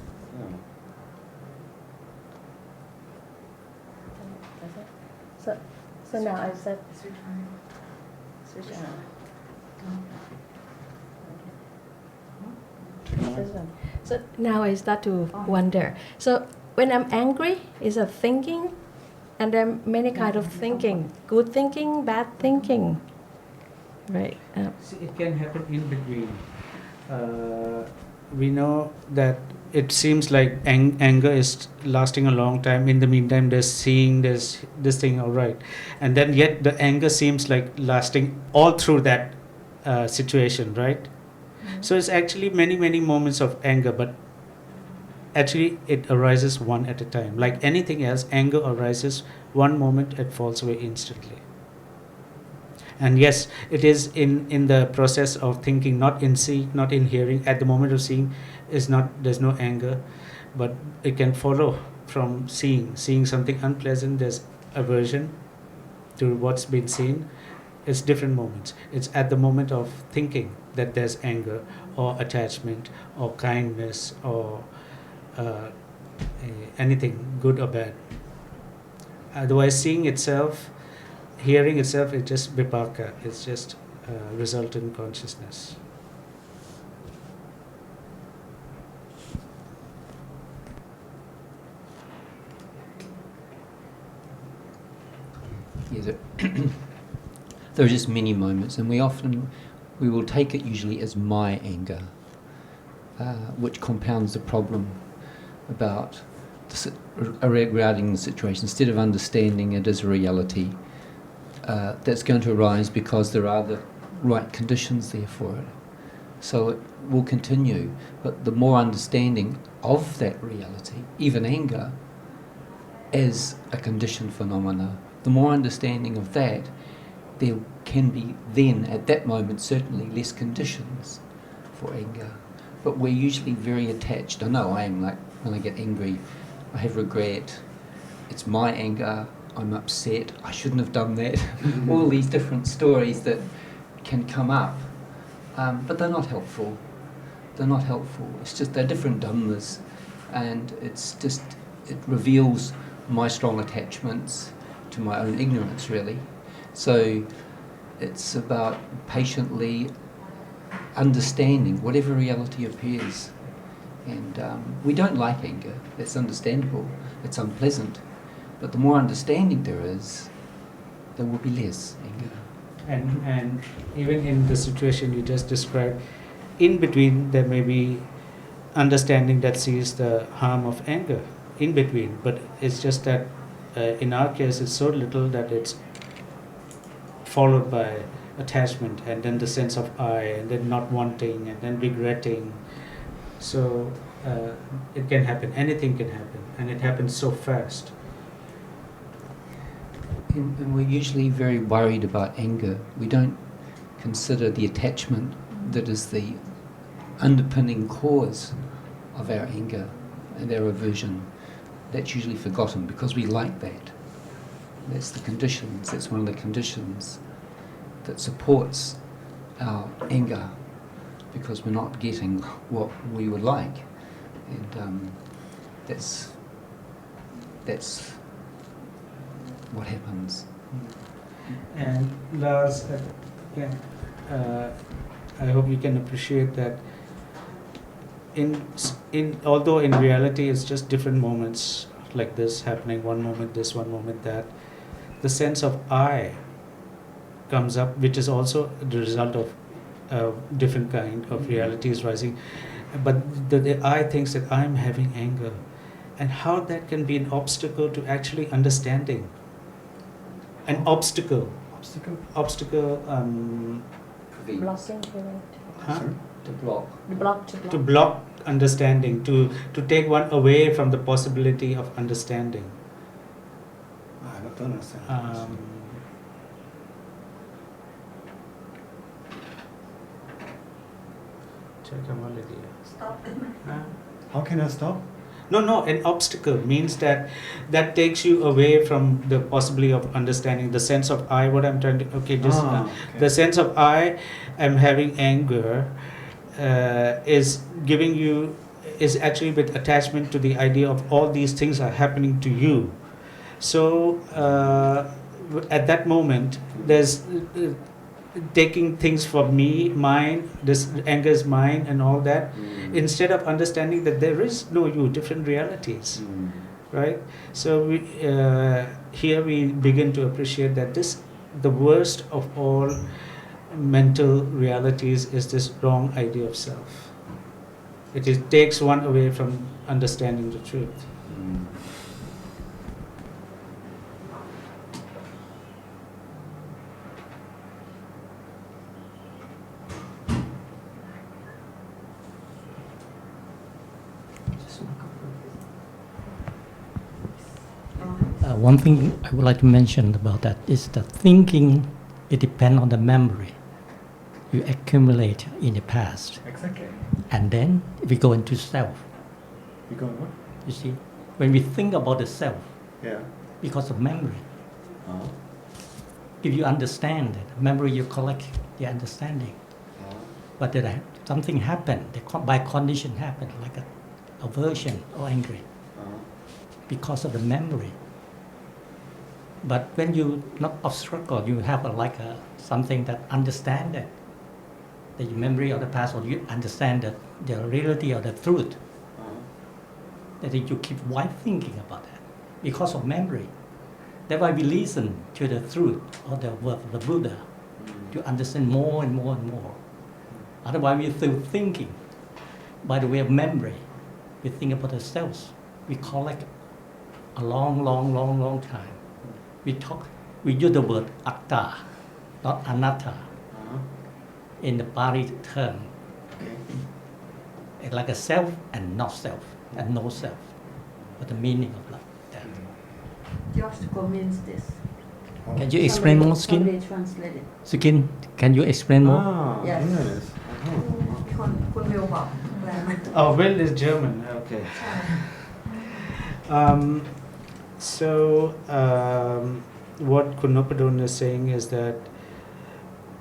So now I said, switch on. So now I start to wonder. So when I'm angry, is a thinking, and there are many kind of thinking: good thinking, bad thinking, right? See, it can happen in between. We know that it seems like anger is lasting a long time. In the meantime, there's seeing, there's this thing, all right, and then yet the anger seems like lasting all through that situation, right? Mm-hmm. So it's actually many moments of anger, but actually it arises one at a time. Like anything else, anger arises one moment, it falls away instantly. And yes, it is in the process of thinking, not in seeing, not in hearing. At the moment of seeing, there's no anger, but it can follow from seeing something unpleasant. There's aversion to what's been seen. It's different moments. It's at the moment of thinking that there's anger or attachment or kindness or anything good or bad. Otherwise, seeing itself, hearing itself is just vipaka, it's just resultant consciousness. Yeah, there are just many moments, and we will take it usually as my anger, which compounds the problem about regarding the situation, instead of understanding it as a reality that's going to arise because there are the right conditions there for it. So it will continue, but the more understanding of that reality, even anger, as a conditioned phenomena, the more understanding of that, there can be then, at that moment, certainly less conditions for anger. But we're usually very attached. I know I am, like when I get angry, I have regret, it's my anger, I'm upset, I shouldn't have done that. All these different stories that can come up, but they're not helpful. They're not helpful. It's just they're different dhammas, and it's just, it reveals my strong attachments to my own ignorance, really. So it's about patiently understanding whatever reality appears. And we don't like anger, that's understandable, it's unpleasant. But the more understanding there is, there will be less anger. And even in the situation you just described, in between there may be understanding that sees the harm of anger, in between. But it's just that in our case it's so little that it's followed by attachment, and then the sense of I, and then not wanting, and then regretting. So it can happen, anything can happen, and it happens so fast. And we're usually very worried about anger. We don't consider the attachment that is the underpinning cause of our anger and our aversion. That's usually forgotten because we like that. That's the conditions. That's one of the conditions that supports our anger, because we're not getting what we would like, and that's what happens. And Lars, again, I hope you can appreciate that. Although in reality it's just different moments like this happening, one moment this, one moment that, the sense of I comes up, which is also the result of different kind of realities rising. But the I thinks that I'm having anger, and how that can be an obstacle to actually understanding. An obstacle. Obstacle. Blocking, prevent. Huh? To block. To block understanding, to take one away from the possibility of understanding. I don't understand. Stop. How can I stop? No, an obstacle means that takes you away from the possibility of understanding, the sense of I, what I'm trying to, the sense of I am having anger is giving you, is actually with attachment to the idea of all these things are happening to you. So at that moment, there's taking things for me, mine, this anger is mine and all that, instead of understanding that there is no you, different realities, right? So we, here we begin to appreciate that the worst of all mental realities is this wrong idea of self. It takes one away from understanding the truth. One thing I would like to mention about that is that thinking, it depends on the memory you accumulate in the past. Exactly. And then we go into self. We go what? You see, when we think about the self, Yeah. because of memory, if you understand it, memory you collect the understanding. But then something happened, by condition happened, like aversion or angry, because of the memory. But when you not of struggle, you have something that understand it, the memory of the past, or you understand the reality of the truth. That you keep white thinking about that because of memory. That's why we listen to the truth or the word of the Buddha to understand more and more and more. Otherwise, we're still thinking by the way of memory. We think about ourselves. We collect a long time. We use the word atta, not anatta, in the Pali term. It's like a self and not self, and no self. But the meaning of that. Just convince this. Can you explain more, Skin? Somebody translate it. Skin, can you explain more? Yes. Oh, Will is German. Okay. What Kunopadon is saying is that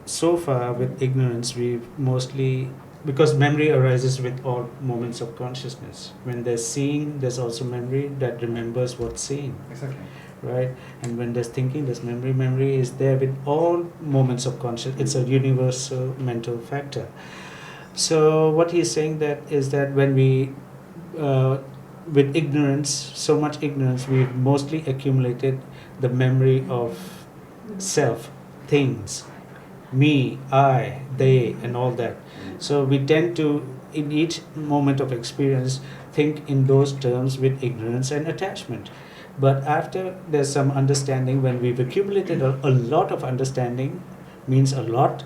so far with ignorance we've mostly, because memory arises with all moments of consciousness. When there's seeing, there's also memory that remembers what's seen. Exactly. Right? And when there's thinking, there's memory. Memory is there with all moments of consciousness. It's a universal mental factor. So what he's saying that is that when we with ignorance, so much ignorance, we've mostly accumulated the memory of self, things, me, I, they, and all that. So we tend to, in each moment of experience, think in those terms with ignorance and attachment. But after there's some understanding, when we've accumulated a lot of understanding, means a lot,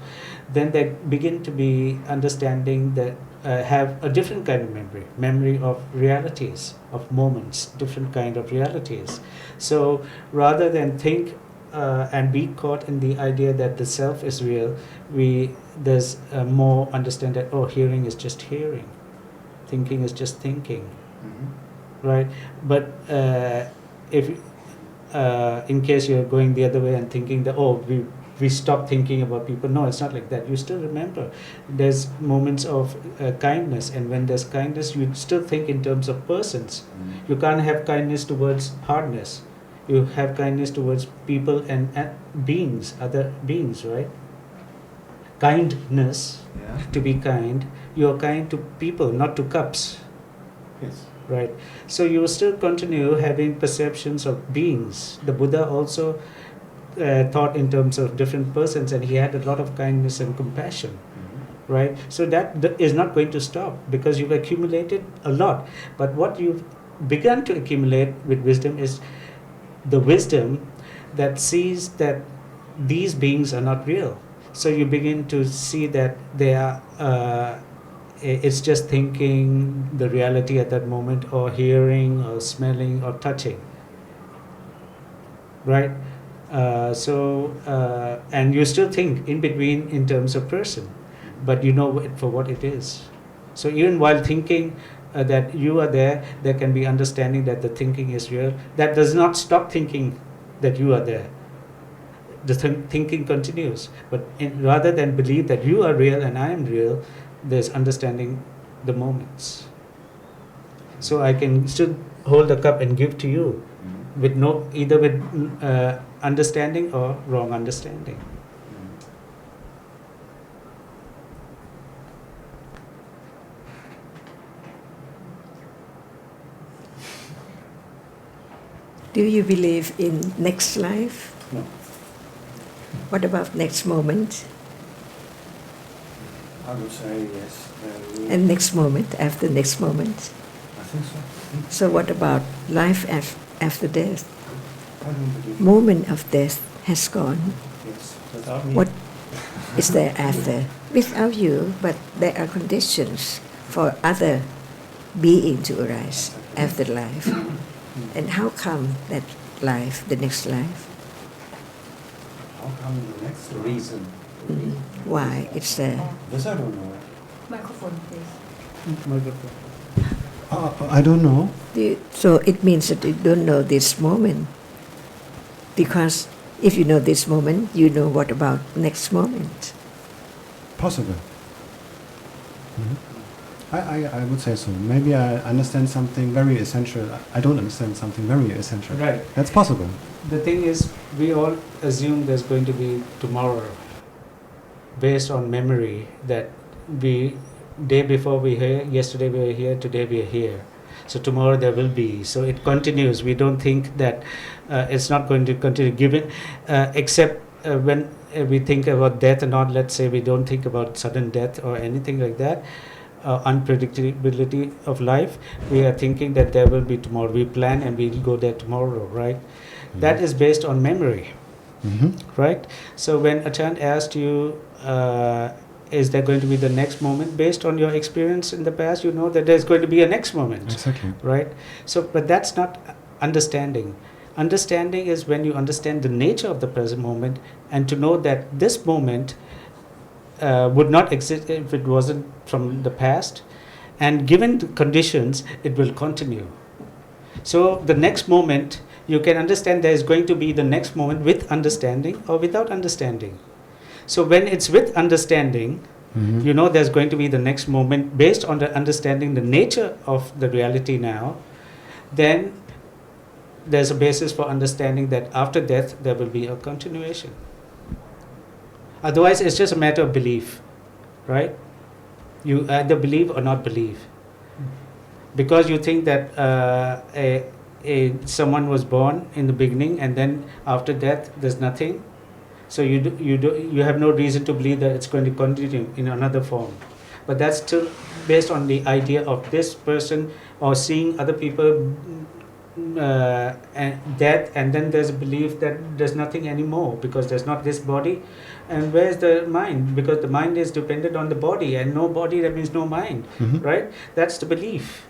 then there begin to be understanding that have a different kind of memory of realities, of moments, different kind of realities. So rather than think and be caught in the idea that the self is real, there's more understand that, oh, hearing is just hearing, thinking is just thinking, right? But if in case you're going the other way and thinking that, oh, we stop thinking about people, no, it's not like that. You still remember there's moments of kindness, and when there's kindness, you still think in terms of persons. You can't have kindness towards hardness. You have kindness towards people and beings, other beings, right? Kindness, to be kind, you are kind to people, not to cups. Yes. Right. So you still continue having perceptions of beings. The Buddha also thought in terms of different persons, and he had a lot of kindness and compassion. Right. So that is not going to stop, because you've accumulated a lot. But what you've begun to accumulate with wisdom is the wisdom that sees that these beings are not real. So you begin to see that they are it's just thinking the reality at that moment, or hearing or smelling or touching, right? And you still think in between in terms of person, but you know it for what it is. So even while thinking that you are there can be understanding that the thinking is real. That does not stop thinking that you are there. The thinking continues, but rather than believe that you are real and I am real, there's understanding the moments. So I can still hold a cup and give to you with either with understanding or wrong understanding. Do you believe in next life? No. What about next moment? I would say yes. And next moment, after next moment? I think so. So what about life after death? I don't believe. Moment of death has gone. Yes, without me. What is there after? Without you, but there are conditions for other being to arise after life. And how come that life, the next life? How come the next reason? Why it's there? This I don't know. Microphone, please. Microphone. I don't know. So it means that you don't know this moment. Because if you know this moment, you know what about next moment. Possible. I would say so. Maybe I understand something very essential. I don't understand something very essential. Right. That's possible. The thing is, we all assume there's going to be tomorrow based on memory that day before we here, yesterday we were here, today we are here. So tomorrow there will be. So it continues. We don't think that it's not going to continue given, except when we think about death or not. Let's say we don't think about sudden death or anything like that. Unpredictability of life, we are thinking that there will be tomorrow. We plan and we'll go there tomorrow, right? Mm-hmm. That is based on memory, right? So when Ajarn asked you, is there going to be the next moment? Based on your experience in the past, you know that there's going to be a next moment. Exactly. Right? So, but that's not understanding. Understanding is when you understand the nature of the present moment, and to know that this moment would not exist if it wasn't from the past, and given the conditions, it will continue. So the next moment, you can understand there is going to be the next moment with understanding or without understanding. So when it's with understanding, you know there's going to be the next moment based on the understanding the nature of the reality now, then there's a basis for understanding that after death there will be a continuation. Otherwise, it's just a matter of belief, right? You either believe or not believe. Because you think that someone was born in the beginning and then after death there's nothing. So you have no reason to believe that it's going to continue in another form. But that's still based on the idea of this person or seeing other people and death, and then there's a belief that there's nothing anymore because there's not this body. And where's the mind? Because the mind is dependent on the body, and no body, that means no mind, right? That's the belief.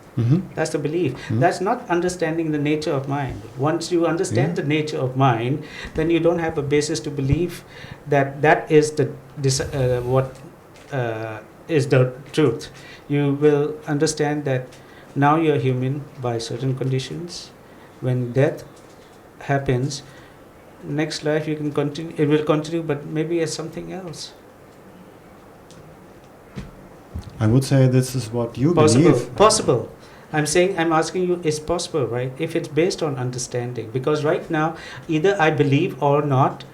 That's the belief. That's not understanding the nature of mind. Once you understand the nature of mind, then you don't have a basis to believe that that is what is the truth. You will understand that now you are human by certain conditions. When death happens, next life you can continue. It will continue, but maybe as something else. I would say this is what you Possible. believe. I'm asking you, is possible, right? If it's based on understanding, because right now, either I believe or not,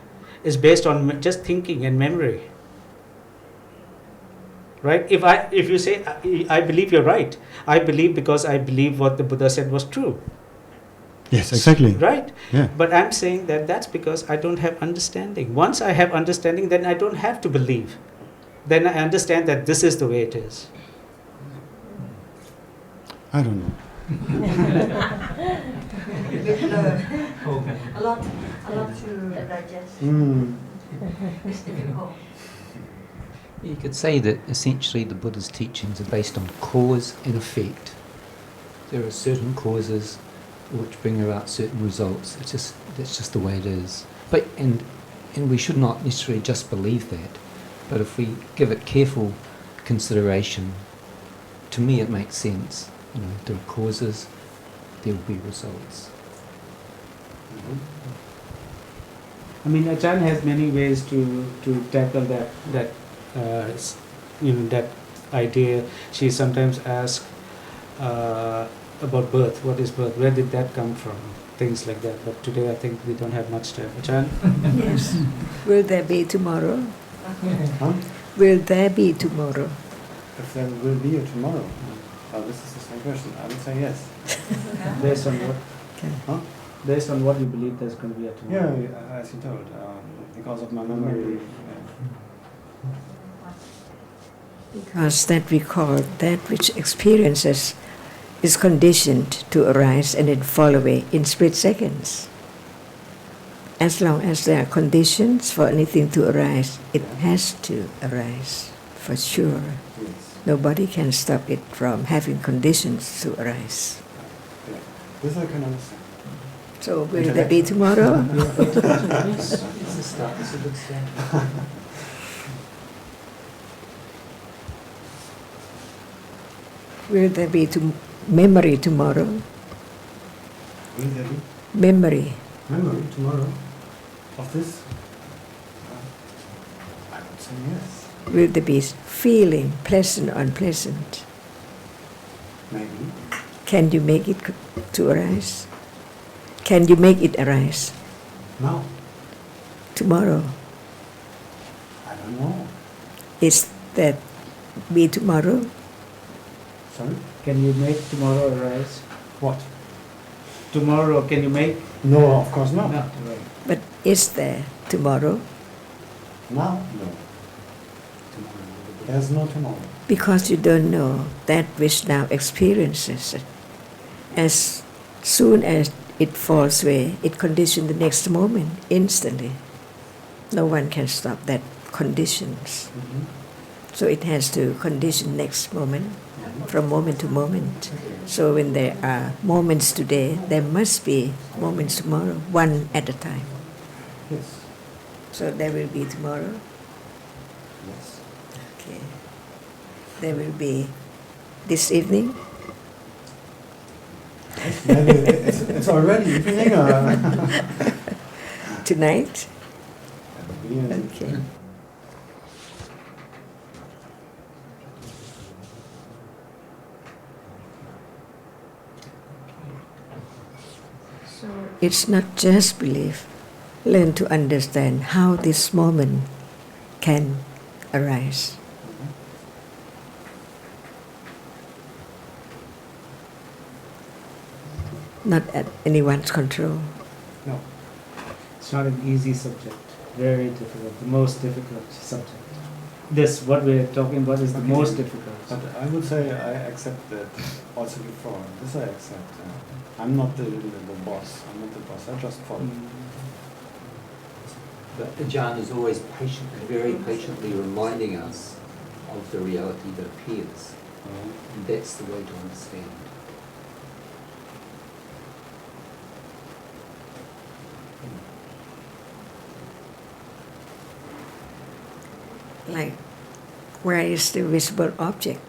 is based on just thinking and memory, right? If you say I believe you're right, I believe because I believe what the Buddha said was true. Yes, exactly. Right? Yeah. But I'm saying that that's because I don't have understanding. Once I have understanding, then I don't have to believe. Then I understand that this is the way it is. I don't know. A lot to digest. It's difficult. You could say that essentially the Buddha's teachings are based on cause and effect. There are certain causes which bring about certain results. That's just the way it is. But and we should not necessarily just believe that. But if we give it careful consideration, to me it makes sense. You know, there are causes, there will be results. I mean, Ajarn has many ways to tackle that that idea. She sometimes asks about birth. What is birth? Where did that come from? Things like that. But today I think we don't have much time. Ajarn? Yes. Will there be tomorrow? Huh? Will there be tomorrow? If there will be a tomorrow. This is the same question. I would say yes. Based on what? Okay. Huh? Based on what you believe there's going to be a tomorrow. Yeah, as you told, because of my memory. Because that we call that which experiences is conditioned to arise and then fall away in split seconds. As long as there are conditions for anything to arise, it has to arise, for sure. Yes. Nobody can stop it from having conditions to arise. Yeah. This I can understand. So will there be tomorrow? It's a start. It's a good start. Will there be memory tomorrow? Will there be Memory. memory tomorrow of this? I would say yes. Will there be feeling, pleasant or unpleasant? Maybe. Can you make it to arise? Can you make it arise No. tomorrow? I don't know. Is that be tomorrow? Sorry? Can you make tomorrow arise? What? Tomorrow, can you make? No, of course not. No. But is there tomorrow? Now? No. There's no tomorrow. Because you don't know that which now experiences it. As soon as it falls away, it conditions the next moment instantly. No one can stop that conditions. So it has to condition next moment, from moment to moment. So when there are moments today, there must be moments tomorrow, one at a time. Yes. So there will be tomorrow. Yes. Okay. There will be this evening. Maybe it's already evening. Tonight. Yeah. Okay. So it's not just belief. Learn to understand how this moment can arise. Not at anyone's control. No. It's not an easy subject. Very difficult. The most difficult subject. This, what we're talking about, is the most difficult. But I would say I accept that also before. This I accept. I'm not the boss. I'm not the boss. I just follow. But Ajarn is always very patiently reminding us of the reality that appears. And that's the way to understand. like, where is the visible object?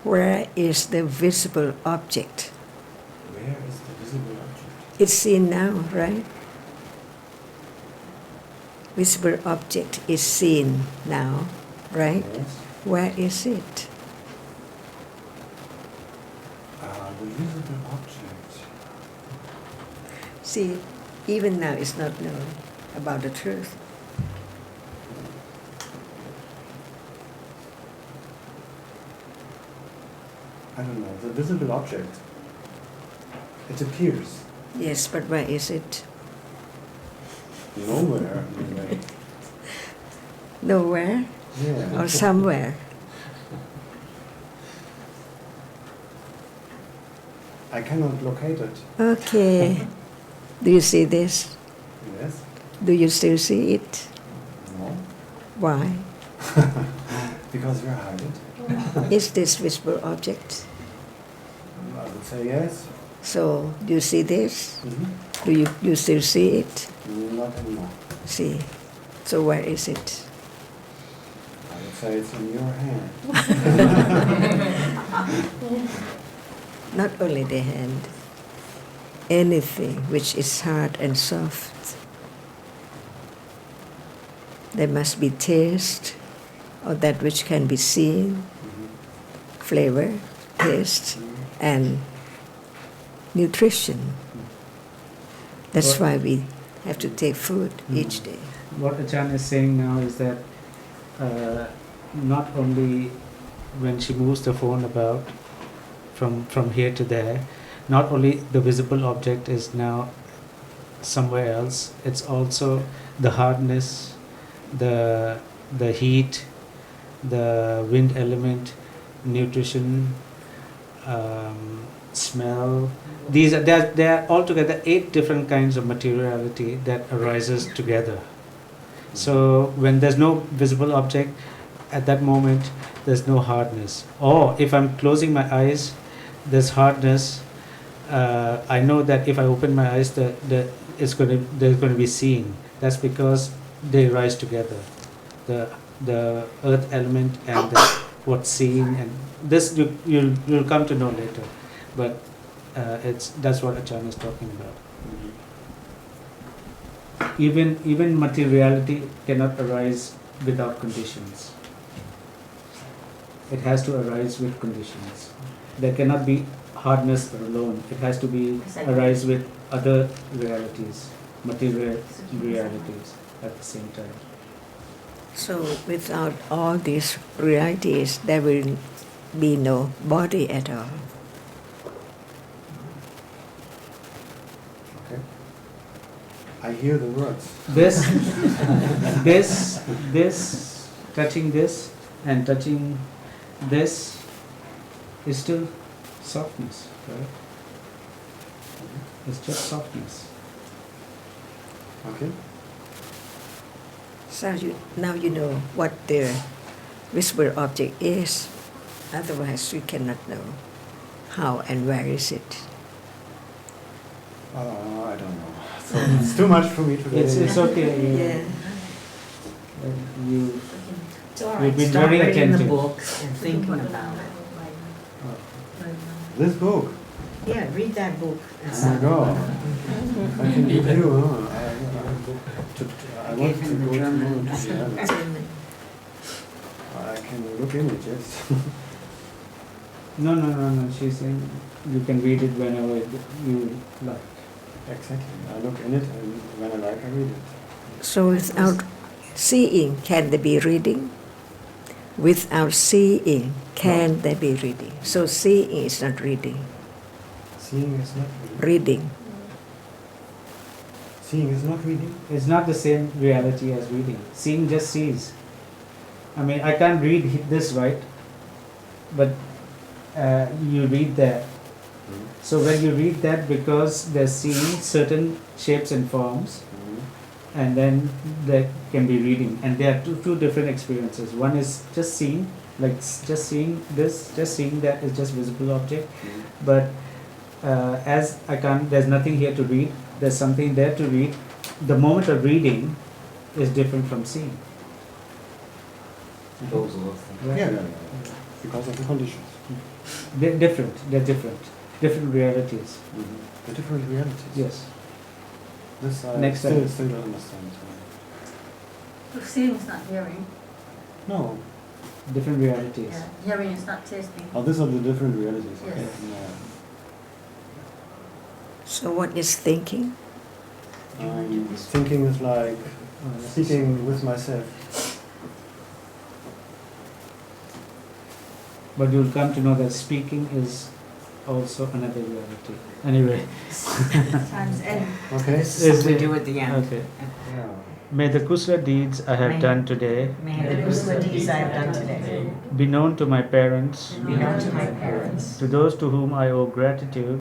Where is the visible object? Where is the visible object? It's seen now, right? Visible object is seen now, right? Yes. Where is it? The visible object. See, even now it's not known about the truth. I don't know. The visible object. It appears. Yes, but where is it? Nowhere. Anyway. Nowhere? Yeah. Or somewhere? I cannot locate it. Okay. Do you see this? Yes. Do you still see it? No. Why? Because you hide it. Is this visible object? I would say yes. So, do you see this? Mm-hmm. Do you still see it? Not anymore. See. So where is it? I would say it's in your hand. Not only the hand. Anything which is hard and soft. There must be taste, or that which can be seen, flavor, taste, and nutrition. That's why we have to take food each day. What Ajarn is saying now is that not only when she moves the phone about from here to there, not only the visible object is now somewhere else, it's also the hardness, the heat, the wind element, nutrition, smell. There are altogether 8 different kinds of materiality that arises together. So when there's no visible object, at that moment there's no hardness. Or if I'm closing my eyes, there's hardness. I know that if I open my eyes, there's going to be seeing. That's because they rise together. The earth element and what's seen, and this you'll come to know later. But that's what Ajarn is talking about. Even materiality cannot arise without conditions. It has to arise with conditions. There cannot be hardness alone. It has to be arise with other realities, material realities at the same time. So without all these realities, there will be no body at all. Okay. I hear the words. This, touching this and touching this is still softness, right? It's just softness. Okay. So now you know what the visible object is. Otherwise, we cannot know how and where is it. I don't know. So it's too much for me today. It's okay. Yeah. You've been very reading attentive. the book and thinking about it. This book. Yeah, read that book. Oh my God. I can give you. I want to go to I can look in it, yes. No. She's saying you can read it whenever you like. Exactly. I look in it, and when I like, I read it. So without seeing, can there be reading? Without seeing, can there be reading? So seeing is not reading. Seeing is not reading. Reading. Seeing is not reading. It's not the same reality as reading. Seeing just sees. I mean, I can't read this, right? But you read that. So when you read that, because they're seeing certain shapes and forms, and then there can be reading. And there are two different experiences. One is just seeing, like just seeing this, just seeing that is just visible object. But as I can't, there's nothing here to read. There's something there to read. The moment of reading is different from seeing. Yeah. Because of the conditions. They're different. Different realities. The different realities. Yes. This I Next still time. don't understand. Seeing is not hearing. No. Different realities. Yeah. Hearing is not tasting. Oh, these are the different realities. Okay. Yes. Yeah. So what is thinking? Thinking is like speaking with myself. But you'll come to know that speaking is also another reality. Anyway. Times end. Okay. This is what we do at the end. Okay. Yeah. May the kusala deeds I have done today May the kusala deeds I have done today be known to my parents, be known to my parents, to those to whom I owe gratitude,